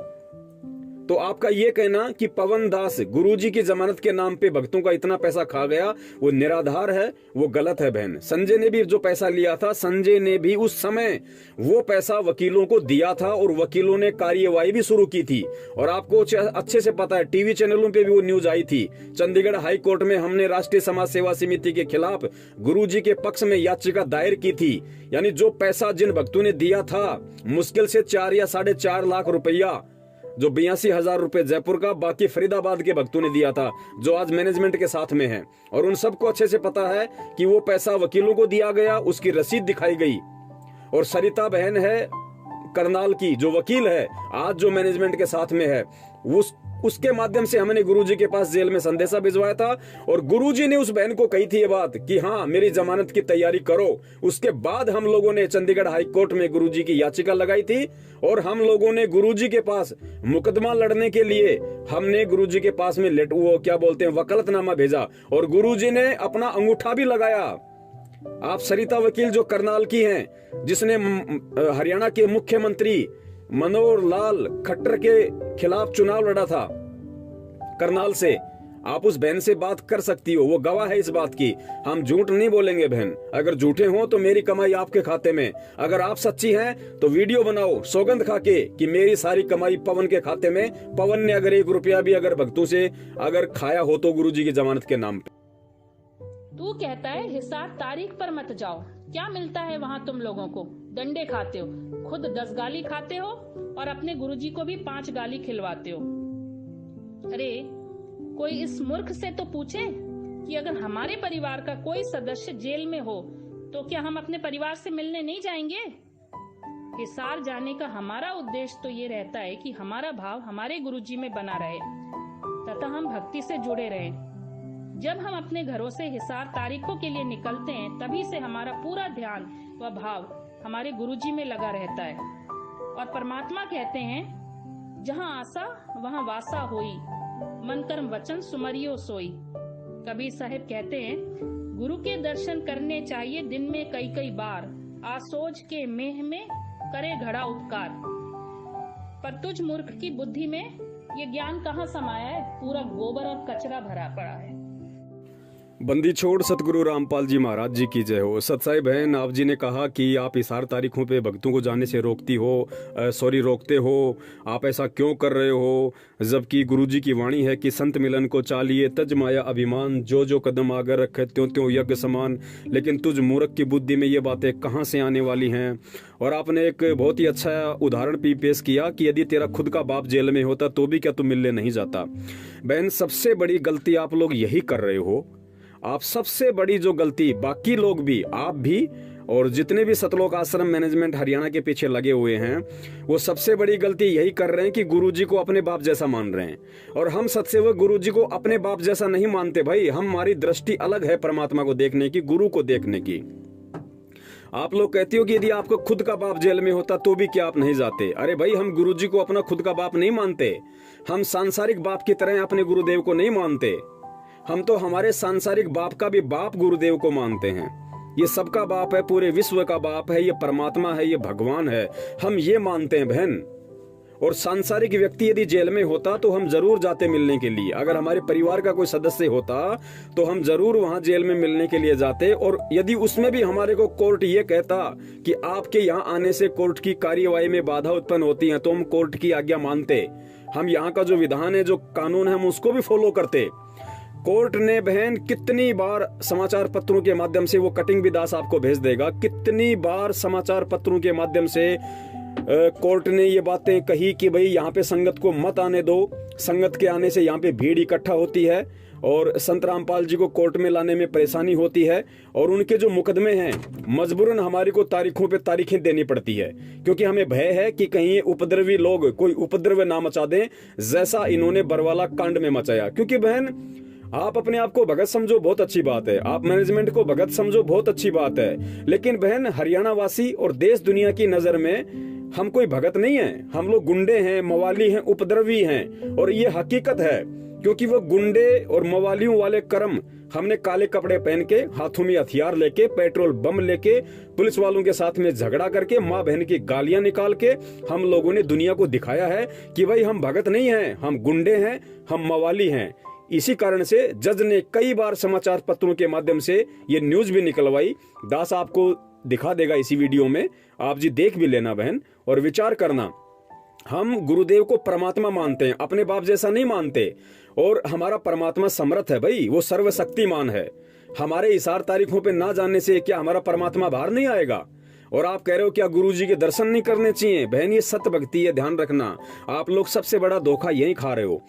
तो आपका ये कहना कि पवन दास गुरुजी की जमानत के नाम पे भक्तों का इतना पैसा खा गया, वो निराधार है, वो गलत है बहन। संजय ने भी जो पैसा लिया था, संजय ने भी उस समय वो पैसा वकीलों को दिया था, और वकीलों ने कार्यवाही भी शुरू की थी। और आपको अच्छे से पता है, टीवी चैनलों पे भी वो न्यूज आई थी। चंडीगढ़ हाई कोर्ट में हमने राष्ट्रीय समाज सेवा समिति के खिलाफ गुरुजी के पक्ष में याचिका दायर की थी। यानी जो पैसा जिन भक्तों ने दिया था, मुश्किल से 4 या 4.5 लाख रुपया, जो 82,000 रुपए जयपुर का, बाकी फरीदाबाद के भक्तों ने दिया था, जो आज मैनेजमेंट के साथ में है। और उन सबको अच्छे से पता है कि वो पैसा वकीलों को दिया गया, उसकी रसीद दिखाई गई। और सरिता बहन है करनाल की, जो वकील है आज जो मैनेजमेंट के साथ में है, उसके माध्यम से हमने गुरुजी के पास जेल में संदेशा भिजवाया था, और गुरुजी ने उस बहन को कही थी ये बात कि हाँ मेरी जमानत की तैयारी करो। उसके बाद हम लोगों ने चंडीगढ़ हाई कोर्ट में गुरुजी की याचिका लगाई थी, और हम लोगों ने गुरुजी के पास मुकदमा लड़ने के लिए हमने गुरुजी के पास में वो क्या बोलते हैं, वकालतनामा भेजा, और गुरुजी ने अपना अंगूठा भी लगाया। आप सरिता वकील जो करनाल की हैं, जिसने हरियाणा के मुख्यमंत्री मनोहर लाल खट्टर के खिलाफ चुनाव लड़ा था करनाल से, आप उस बहन से बात कर सकती हो, वो गवाह है इस बात की। हम झूठ नहीं बोलेंगे बहन, अगर झूठे हो तो मेरी कमाई आपके खाते में, अगर आप सच्ची हैं तो वीडियो बनाओ सौगंध खा के कि मेरी सारी कमाई पवन के खाते में। पवन ने अगर 1 रुपया भी अगर भक्तों से अगर खाया हो तो गुरुजी की जमानत के नाम पे। तू कहता है हिसार तारीख पर मत जाओ, क्या मिलता है वहाँ तुम लोगों को? डंडे खाते हो, खुद 10 गाली खाते हो और अपने गुरुजी को भी 5 गाली खिलवाते हो। अरे कोई इस मूर्ख से तो पूछे कि अगर हमारे परिवार का कोई सदस्य जेल में हो तो क्या हम अपने परिवार से मिलने नहीं जाएंगे? हिसार जाने का हमारा उद्देश्य तो ये रहता है कि हमारा भाव हमारे गुरुजी में बना रहे तथा हम भक्ति से जुड़े रहें। जब हम अपने घरों से हिसार तारीखों के लिए निकलते हैं तभी से हमारा पूरा ध्यान व भाव हमारे गुरुजी में लगा रहता है। और परमात्मा कहते हैं जहाँ आशा वहाँ वासा होई, मन कर्म वचन सुमरियो सोई। कबीर साहिब कहते हैं गुरु के दर्शन करने चाहिए दिन में कई कई बार, आसोज के मेह में करे घड़ा उपकार। पर तुझ मूर्ख की बुद्धि में ये ज्ञान कहाँ समाया है? पूरा गोबर और कचरा भरा पड़ा है। बंदी छोड़ सतगुरु रामपाल जी महाराज जी की जय हो। सतसाई बहन, आप जी ने कहा कि आप हिसार तारीखों पे भक्तों को जाने से रोकते हो, आप ऐसा क्यों कर रहे हो? जबकि गुरुजी की वाणी है कि संत मिलन को चालिए तज माया अभिमान, जो जो कदम आगे रखे त्यों त्यों यज्ञ समान। लेकिन तुझ मूर्ख की बुद्धि में ये बातें कहाँ से आने वाली हैं? और आपने एक बहुत ही अच्छा उदाहरण भी पेश किया कि यदि तेरा खुद का बाप जेल में होता तो भी क्या तू मिलने नहीं जाता। बहन, सबसे बड़ी गलती आप लोग यही कर रहे हो। आप सबसे बड़ी जो गलती, बाकी लोग भी, आप भी और जितने भी सतलोक आश्रम मैनेजमेंट हरियाणा के पीछे लगे हुए हैं, वो सबसे बड़ी गलती यही कर रहे हैं कि गुरुजी को अपने बाप जैसा मान रहे हैं। और हम सत्सेवक गुरुजी को अपने बाप जैसा नहीं मानते भाई। हमारी दृष्टि अलग है परमात्मा को देखने की, गुरु को देखने की। आप लोग कहते हो कि यदि आपको खुद का बाप जेल में होता तो भी क्या आप नहीं जाते? अरे भाई, हम गुरुजी को अपना खुद का बाप नहीं मानते। हम सांसारिक बाप की तरह अपने गुरुदेव को नहीं मानते। हम तो हमारे सांसारिक बाप का भी बाप गुरुदेव को मानते हैं। ये सबका बाप है, पूरे विश्व का बाप है, ये परमात्मा है, ये भगवान है, हम ये मानते हैं बहन। और सांसारिक व्यक्ति यदि जेल में होता तो हम जरूर जाते मिलने के लिए। अगर हमारे परिवार का कोई सदस्य होता तो हम जरूर वहां जेल में मिलने के लिए जाते। और यदि उसमें भी हमारे को कोर्ट ये कहता कि आपके यहाँ आने से कोर्ट की कार्यवाही में बाधा उत्पन्न होती है, तो हम कोर्ट की आज्ञा मानते। हम यहाँ का जो विधान है, जो कानून है, हम उसको भी फॉलो करते। कोर्ट ने बहन कितनी बार समाचार पत्रों के माध्यम से, वो कटिंग भी दास आपको भेज देगा, कितनी बार समाचार पत्रों के माध्यम से कोर्ट ने ये बातें कही कि भाई यहाँ पे संगत को मत आने दो, संगत के आने से यहाँ पे भीड़ इकट्ठा होती है और संत रामपाल जी को कोर्ट में लाने में परेशानी होती है। और उनके जो मुकदमे हैं मजबूरन हमारे को तारीखों पे तारीखें देनी पड़ती है, क्योंकि हमें भय है कि कहीं उपद्रवी लोग कोई उपद्रव ना मचा दें, जैसा इन्होंने बरवाला कांड में मचाया। क्योंकि बहन, आप अपने आप को भगत समझो, बहुत अच्छी बात है, आप मैनेजमेंट को भगत समझो, बहुत अच्छी बात है, लेकिन बहन, हरियाणा वासी और देश दुनिया की नजर में हम कोई भगत नहीं है। हम लोग गुंडे हैं, मवाली हैं, उपद्रवी हैं। और ये हकीकत है, क्योंकि वो गुंडे और मवालियों वाले कर्म हमने काले कपड़े पहन के, हाथों में हथियार लेके, पेट्रोल बम लेके, पुलिस वालों के साथ में झगड़ा करके, माँ बहन की गालियां निकाल के हम लोगों ने दुनिया को दिखाया है कि भाई हम भगत नहीं हैं, हम गुंडे हैं, हम मवाली हैं। इसी कारण से जज ने कई बार समाचार पत्रों के माध्यम से ये न्यूज भी निकलवाई। दास आपको दिखा देगा इसी वीडियो में, आप जी देख भी लेना बहन और विचार करना। हम गुरुदेव को परमात्मा मानते हैं, अपने बाप जैसा नहीं मानते। और हमारा परमात्मा समर्थ है भाई, वो सर्वशक्तिमान है। हमारे हिसार तारीखों पे ना जानने से क्या हमारा परमात्मा बाहर नहीं आएगा? और आप कह रहे हो क्या गुरुजी के दर्शन नहीं करने चाहिए? बहन, ये सत्य भक्ति है, ध्यान रखना। आप लोग सबसे बड़ा धोखा यही खा रहे हो।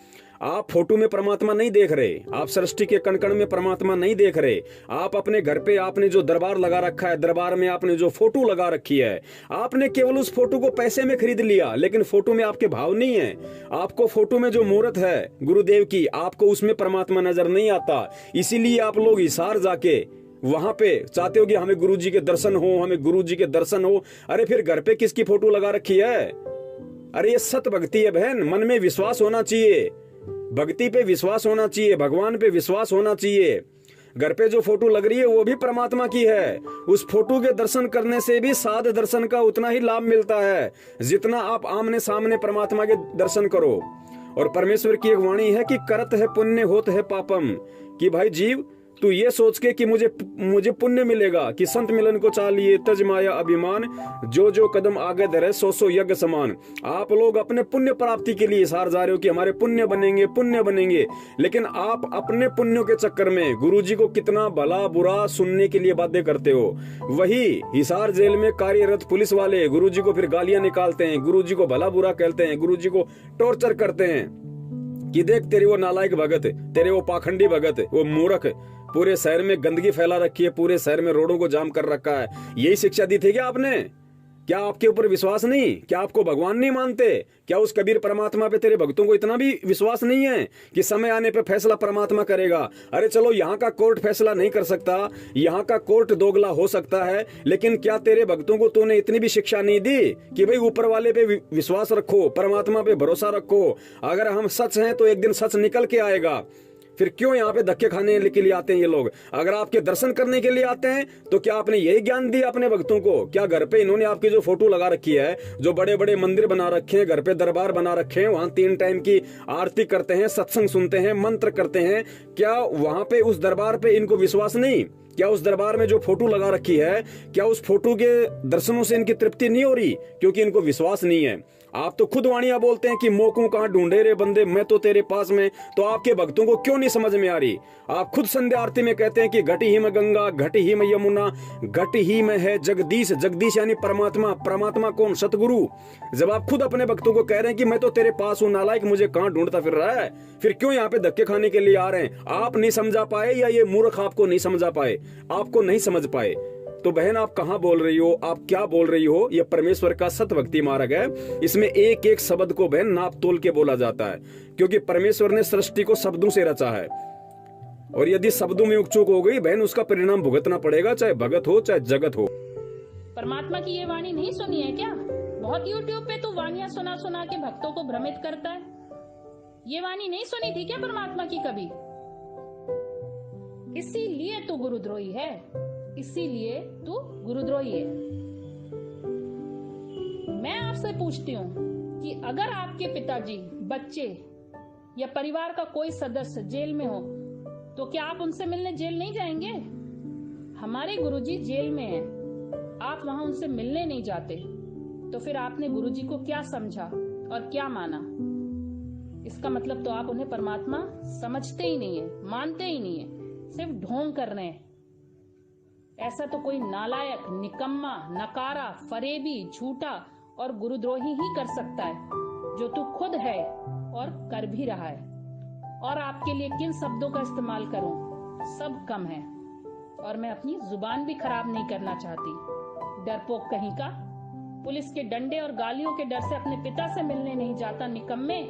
आप फोटो में परमात्मा नहीं देख रहे, आप सृष्टि के कण कण में परमात्मा नहीं देख रहे। आप अपने घर पे आपने जो दरबार लगा रखा है, दरबार में आपने जो फोटो लगा रखी है, आपने केवल उस फोटो को पैसे में खरीद लिया, लेकिन फोटो में आपके भाव नहीं है। आपको फोटो में जो मूर्त है गुरुदेव की, आपको उसमें परमात्मा नजर नहीं आता। इसीलिए आप लोग हिसार जाके वहां पे चाहते हो कि हमें गुरुजी के दर्शन हो, हमें गुरुजी के दर्शन हो। अरे फिर घर पे किसकी फोटो लगा रखी है? अरे ये सत भक्ति है बहन, मन में विश्वास होना चाहिए, भक्ति पे विश्वास होना चाहिए, भगवान पे विश्वास होना चाहिए। घर पे जो फोटो लग रही है वो भी परमात्मा की है। उस फोटो के दर्शन करने से भी साध दर्शन का उतना ही लाभ मिलता है जितना आप आमने सामने परमात्मा के दर्शन करो। और परमेश्वर की एक वाणी है कि करत है पुण्य होत है पापम, कि भाई जीव तू ये सोच के कि मुझे पुण्य मिलेगा, कि संत मिलन को चालिए तज माया अभिमान, जो जो कदम आगे धरे सो सो यज्ञ समान। आप लोग अपने पुण्य प्राप्ति के लिए सार जा रहे हो कि हमारे पुण्य बनेंगे, लेकिन आप अपने पुण्यों के चक्कर में गुरुजी को कितना भला बुरा सुनने के लिए बातें करते हो। वही हिसार जेल में कार्यरत पुलिस वाले गुरुजी को फिर गालियां निकालते हैं, गुरुजी को भला बुरा कहते हैं, गुरुजी को टॉर्चर करते हैं कि देख तेरी वो नालायक भगत, तेरे वो पाखंडी भगत, वो मूर्ख, पूरे शहर में गंदगी फैला रखी है, पूरे शहर में रोडों को जाम कर रखा है। यही शिक्षा दी थी क्या आपने? क्या आपके ऊपर विश्वास नहीं? क्या आपको भगवान नहीं मानते? क्या उस कबीर परमात्मा पे तेरे भक्तों को इतना भी विश्वास नहीं है कि समय आने पे फैसला परमात्मा करेगा? अरे चलो यहाँ का कोर्ट फैसला नहीं कर सकता, यहाँ का कोर्ट दोगला हो सकता है, लेकिन क्या तेरे भक्तों को तूने इतनी भी शिक्षा नहीं दी कि भाई ऊपर वाले पे विश्वास रखो, परमात्मा पे भरोसा रखो, अगर हम सच हैं तो एक दिन सच निकल के आएगा। फिर क्यों यहाँ पे धक्के खाने के लिए आते हैं ये लोग? अगर आपके दर्शन करने के लिए आते हैं तो क्या आपने यही ज्ञान दिया अपने भक्तों को? क्या घर पे इन्होंने आपकी जो फोटो लगा रखी है, जो बड़े बड़े मंदिर बना रखे हैं, घर पे दरबार बना रखे हैं, वहां 3 टाइम की आरती करते हैं, सत्संग सुनते हैं, मंत्र करते हैं, क्या वहां पे उस दरबार पे इनको विश्वास नहीं? क्या उस दरबार में जो फोटो लगा रखी है, क्या उस फोटो के दर्शनों से इनकी तृप्ति नहीं हो रही? क्योंकि इनको विश्वास नहीं है। आप तो खुद वाणियां बोलते हैं कि मोको कहां ढूंढे रे बंदे, मैं तो तेरे पास में, तो आपके भक्तों को क्यों नहीं समझ में आ रही? आप खुद संध्या आरती में कहते हैं कि घटी ही में गंगा, घटी ही में यमुना, घटी ही में है जगदीश। जगदीश यानी परमात्मा। परमात्मा कौन? सतगुरु। जब आप खुद अपने भक्तों को कह रहे हैं कि मैं तो तेरे पास हूं, नालायक मुझे कहां ढूंढता फिर रहा है, फिर क्यों यहाँ पे धक्के खाने के लिए आ रहे हैं? आप नहीं समझा पाए या ये मूर्ख आपको नहीं समझा पाए? आपको नहीं समझ पाए तो बहन आप कहां बोल रही हो, आप क्या बोल रही हो? यह परमेश्वर का सत भक्ति मार्ग है। इसमें एक एक शब्द को बहन नाप तोल के बोला जाता है, क्योंकि परमेश्वर ने सृष्टि को शब्दों से रचा है, और यदि शब्दों में चूक हो गई बहन, उसका परिणाम भुगतना पड़ेगा, चाहे भगत हो चाहे जगत हो। परमात्मा की ये वाणी नहीं सुनी है क्या? बहुत यूट्यूब पे तो वाणियां सुना सुना के भक्तों को भ्रमित करता है। ये वाणी नहीं सुनी थी क्या परमात्मा की कभी? इसीलिए तो गुरुद्रोही है, इसीलिए तू गुरुद्रोही है। मैं आपसे पूछती हूँ कि अगर आपके पिताजी, बच्चे या परिवार का कोई सदस्य जेल में हो तो क्या आप उनसे मिलने जेल नहीं जाएंगे? हमारे गुरुजी जेल में हैं, आप वहां उनसे मिलने नहीं जाते, तो फिर आपने गुरुजी को क्या समझा और क्या माना? इसका मतलब तो आप उन्हें परमात्मा समझते ही नहीं है, मानते ही नहीं है, सिर्फ ढोंग कर रहे हैं। ऐसा तो कोई नालायक, निकम्मा, नकारा, फरेबी, झूठा और गुरुद्रोही ही कर सकता है, जो तू खुद है और कर भी रहा है। और आपके लिए किन शब्दों का इस्तेमाल करूं, सब कम है, और मैं अपनी जुबान भी खराब नहीं करना चाहती। डरपोक कहीं का, पुलिस के डंडे और गालियों के डर से अपने पिता से मिलने नहीं जाता निकम्मे,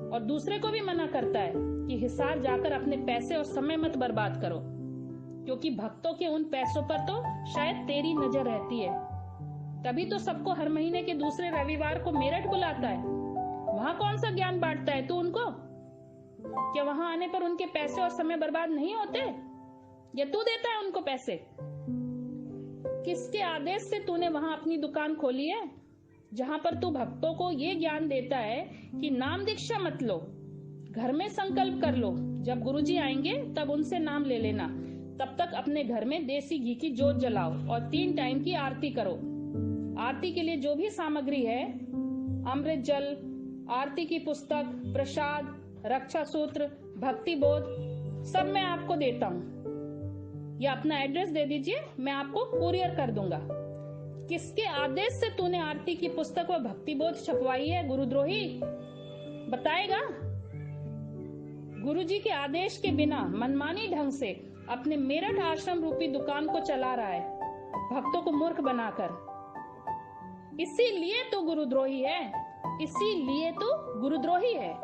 और दूसरे को भी मना करता है कि हिसार जाकर अपने पैसे और समय मत बर्बाद करो, क्योंकि भक्तों के उन पैसों पर तो शायद तेरी नजर रहती है। तभी तो सबको हर महीने के दूसरे रविवार को मेरठ बुलाता है। वहां कौन सा ज्ञान बांटता है तू उनको? क्या वहां आने पर उनके पैसे और समय बर्बाद नहीं होते, या तू देता है उनको पैसे? किसके आदेश से तूने वहां अपनी दुकान खोली है, जहां पर तू भक्तों को ये ज्ञान देता है कि नाम दीक्षा मत लो, घर में संकल्प कर लो, जब गुरुजी आएंगे तब उनसे नाम ले लेना, तब तक अपने घर में देसी घी की जोत जलाओ और 3 टाइम की आरती करो। आरती के लिए जो भी सामग्री है, अमृत जल, आरती की पुस्तक, प्रसाद, रक्षा सूत्र, भक्ति बोध, सब मैं आपको देता हूँ। या अपना एड्रेस दे दीजिए, मैं आपको कुरियर कर दूंगा। किसके आदेश से तूने आरती की पुस्तक व भक्ति बोध छपवाई है गुरुद्रोही? बताएगा? गुरुजी के आदेश के बिना मनमानी ढंग से अपने मेरठ आश्रम रूपी दुकान को चला रहा है, भक्तों को मूर्ख बनाकर। इसीलिए तो गुरुद्रोही है, इसीलिए तो गुरुद्रोही है।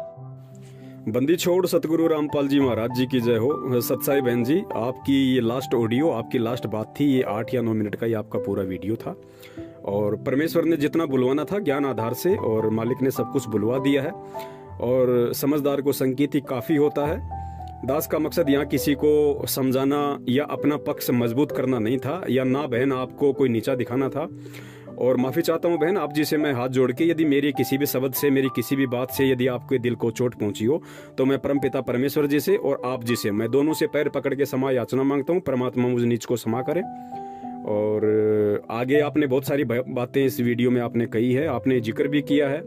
बंदी छोड़ सतगुरु रामपाल जी महाराज जी की जय हो। सत्साई बहन जी, आपकी ये लास्ट ऑडियो, आपकी लास्ट बात थी, ये 8 या 9 मिनट का ये आपका पूरा वीडियो था, और परमेश्वर ने जितना बुलवाना था ज्ञान आधार से, और मालिक ने सब कुछ बुलवा दिया है, और समझदार को संकेत ही काफी होता है। दास का मकसद यहाँ किसी को समझाना या अपना पक्ष मजबूत करना नहीं था, या ना बहन आपको कोई नीचा दिखाना था। और माफ़ी चाहता हूँ बहन आप जी से मैं हाथ जोड़ के, यदि मेरी किसी भी शब्द से, मेरी किसी भी बात से यदि आपके दिल को चोट पहुंची हो तो मैं परमपिता परमेश्वर जी से और आप जी से मैं दोनों से पैर पकड़ के क्षमा याचना मांगता हूँ। परमात्मा मुझ नीच को क्षमा करे। और आगे आपने बहुत सारी बातें इस वीडियो में आपने कही है, आपने जिक्र भी किया है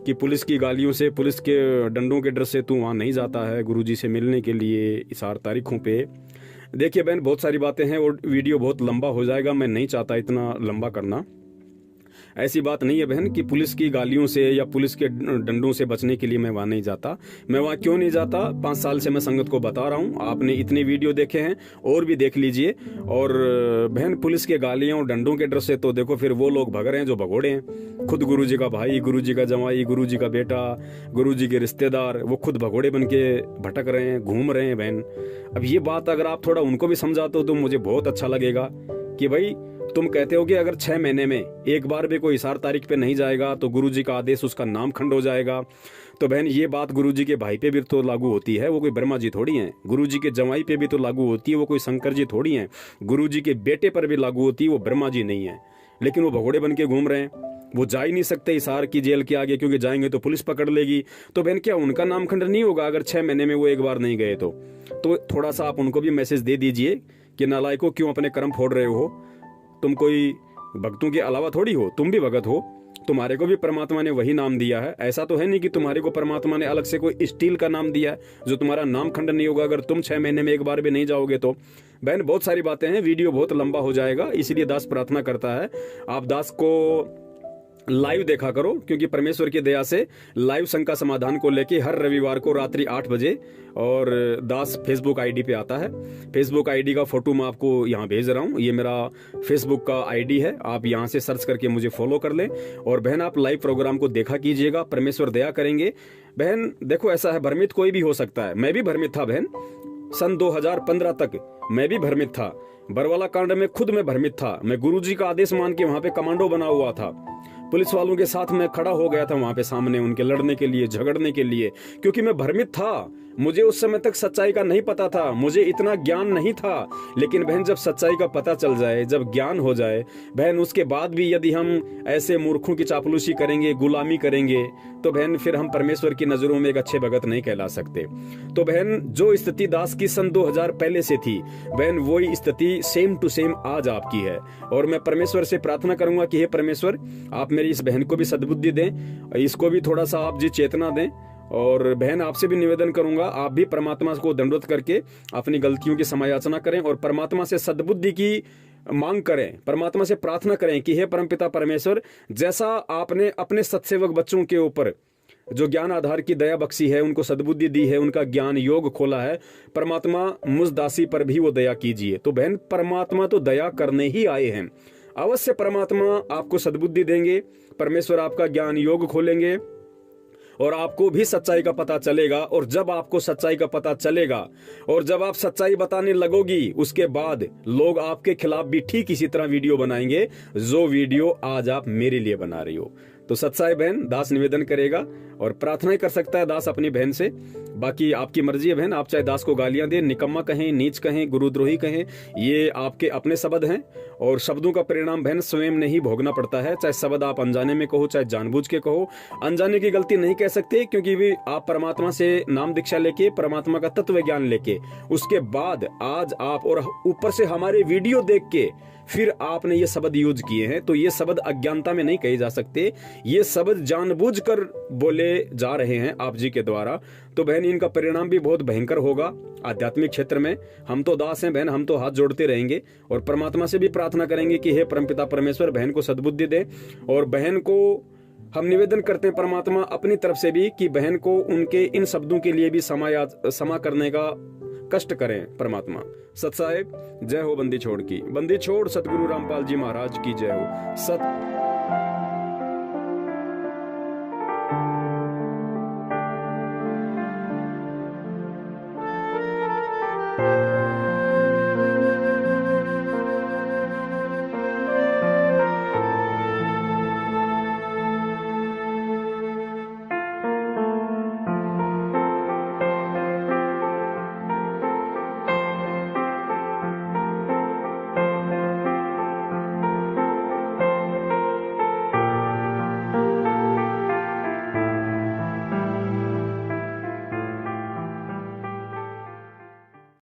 कि पुलिस की गालियों से, पुलिस के डंडों के डर से तू वहाँ नहीं जाता है गुरुजी से मिलने के लिए इस 8 तारीखों पे। देखिए बहन बहुत सारी बातें हैं और वीडियो बहुत लंबा हो जाएगा, मैं नहीं चाहता इतना लंबा करना। ऐसी बात नहीं है बहन कि पुलिस की गालियों से या पुलिस के डंडों से बचने के लिए मैं वहाँ नहीं जाता। मैं वहाँ क्यों नहीं जाता, 5 साल से मैं संगत को बता रहा हूँ, आपने इतने वीडियो देखे हैं और भी देख लीजिए। और बहन पुलिस के गालियों और डंडों के डर से तो देखो फिर वो लोग भग रहे हैं जो भगोड़े हैं। खुद गुरुजी का भाई, गुरुजी का जमाई, गुरुजी का बेटा, गुरुजी के रिश्तेदार, वो खुद भगोड़े बन के भटक रहे हैं, घूम रहे हैं बहन। अब ये बात अगर आप थोड़ा उनको भी समझाते हो तो मुझे बहुत अच्छा लगेगा कि भाई तुम कहते हो कि अगर 6 महीने में एक बार भी कोई 4 तारीख पे नहीं जाएगा तो गुरुजी का आदेश उसका नाम खंड हो जाएगा। तो बहन ये बात गुरुजी के भाई पे भी तो लागू होती है, वो कोई ब्रह्मा जी थोड़ी हैं। गुरुजी के जमाई पे भी तो लागू होती है, वो कोई शंकर जी थोड़ी हैं। गुरुजी के बेटे पर भी लागू होती है, वो ब्रह्मा जी नहीं है। लेकिन वो भगोड़े बन के घूम रहे हैं, वो जा ही नहीं सकते हिसार की जेल के आगे, क्योंकि जाएंगे तो पुलिस पकड़ लेगी। तो बहन क्या उनका नाम खंड नहीं होगा अगर 6 महीने में वो एक बार नहीं गए तो थोड़ा सा आप उनको भी मैसेज दे दीजिए कि नालायकों क्यों अपने कर्म फोड़ रहे हो। तुम कोई भक्तों के अलावा थोड़ी हो, तुम भी भगत हो, तुम्हारे को भी परमात्मा ने वही नाम दिया है। ऐसा तो है नहीं कि तुम्हारे को परमात्मा ने अलग से कोई स्टील का नाम दिया है जो तुम्हारा नाम खंड नहीं होगा अगर तुम 6 महीने में एक बार भी नहीं जाओगे तो। बहन बहुत सारी बातें हैं, वीडियो बहुत लंबा हो जाएगा, इसलिए दास प्रार्थना करता है आप दास को लाइव देखा करो, क्योंकि परमेश्वर की दया से लाइव शंका समाधान को लेके हर रविवार को रात्रि 8 बजे और दास फेसबुक आईडी पे आता है। फेसबुक आईडी का फोटो मैं आपको यहाँ भेज रहा हूँ, ये मेरा फेसबुक का आईडी है, आप यहाँ से सर्च करके मुझे फॉलो कर लें। और बहन आप लाइव प्रोग्राम को देखा कीजिएगा, परमेश्वर दया करेंगे। बहन देखो ऐसा है, भ्रमित कोई भी हो सकता है, मैं भी भ्रमित था बहन, सन 2015 तक मैं भी भ्रमित था। बरवाला कांड में खुद मैं भ्रमित था, मैं गुरुजी का आदेश मान के वहां पे कमांडो बना हुआ था, पुलिस वालों के साथ मैं खड़ा हो गया था वहां पे सामने उनके लड़ने के लिए, झगड़ने के लिए, क्योंकि मैं भ्रमित था। मुझे उस समय तक सच्चाई का नहीं पता था, मुझे इतना ज्ञान नहीं था। लेकिन बहन जब सच्चाई का पता चल जाए, जब ज्ञान हो जाए बहन, उसके बाद भी यदि हम ऐसे मूर्खों की चापलूसी करेंगे, गुलामी करेंगे, तो बहन फिर हम परमेश्वर की नजरों में एक अच्छे भगत नहीं कहला सकते। तो बहन जो स्थिति दास की सन 2000 पहले से थी बहन, वही स्थिति सेम टू सेम आज आपकी है। और मैं परमेश्वर से प्रार्थना करूंगा कि हे परमेश्वर आप मेरी इस बहन को भी सद्बुद्धि दें, इसको भी थोड़ा सा आप जी चेतना दें। और बहन आपसे भी निवेदन करूंगा आप भी परमात्मा को दंडवत करके अपनी गलतियों की समायाचना करें और परमात्मा से सद्बुद्धि की मांग करें, परमात्मा से प्रार्थना करें कि हे परमपिता परमेश्वर, जैसा आपने अपने सत्सेवक बच्चों के ऊपर जो ज्ञान आधार की दया बख्शी है, उनको सद्बुद्धि दी है, उनका ज्ञान योग खोला है, परमात्मा मुझ दासी पर भी वो दया कीजिए। तो बहन परमात्मा तो दया करने ही आए हैं, अवश्य परमात्मा आपको सद्बुद्धि देंगे, परमेश्वर आपका ज्ञान योग खोलेंगे और आपको भी सच्चाई का पता चलेगा। और जब आपको सच्चाई का पता चलेगा और जब आप सच्चाई बताने लगोगी, उसके बाद लोग आपके खिलाफ भी ठीक इसी तरह वीडियो बनाएंगे जो वीडियो आज आप मेरे लिए बना रही हो। तो सच्चाई बहन दास निवेदन करेगा और प्रार्थना कर सकता है दास अपनी बहन से, बाकी आपकी मर्जी है बहन। आप चाहे दास को गालियां दें, निकम्मा कहें, नीच कहें, गुरुद्रोही कहें, ये आपके अपने शब्द हैं और शब्दों का परिणाम बहन स्वयं नहीं भोगना पड़ता है। चाहे शब्द आप अनजाने में कहो, चाहे जानबूझ के कहो, अनजाने की गलती नहीं कह सकते, क्योंकि भी आप परमात्मा से नाम दीक्षा लेके, परमात्मा का तत्व ज्ञान लेके, उसके बाद आज आप और ऊपर से हमारे वीडियो देख के फिर आपने ये शब्द यूज किए हैं, तो ये शब्द अज्ञानता में नहीं कहे जा सकते, ये शब्द जानबूझकर बोले जा रहे हैं आप जी के द्वारा। तो बहन इनका परिणाम भी बहुत भयंकर होगा आध्यात्मिक क्षेत्र में। हम तो दास हैं बहन, हम तो हाथ जोड़ते रहेंगे और परमात्मा से भी प्रार्थना करेंगे कि हे परमपिता परमेश्वर बहन को सद्बुद्धि दे। और बहन को हम निवेदन करते हैं परमात्मा अपनी तरफ से भी कि बहन को उनके इन शब्दों के लिए भी क्षमा करने का कष्ट करें परमात्मा। सत साहेब जय हो बंदी छोड़ की, बंदी छोड़ सतगुरु रामपाल जी महाराज की जय हो। सत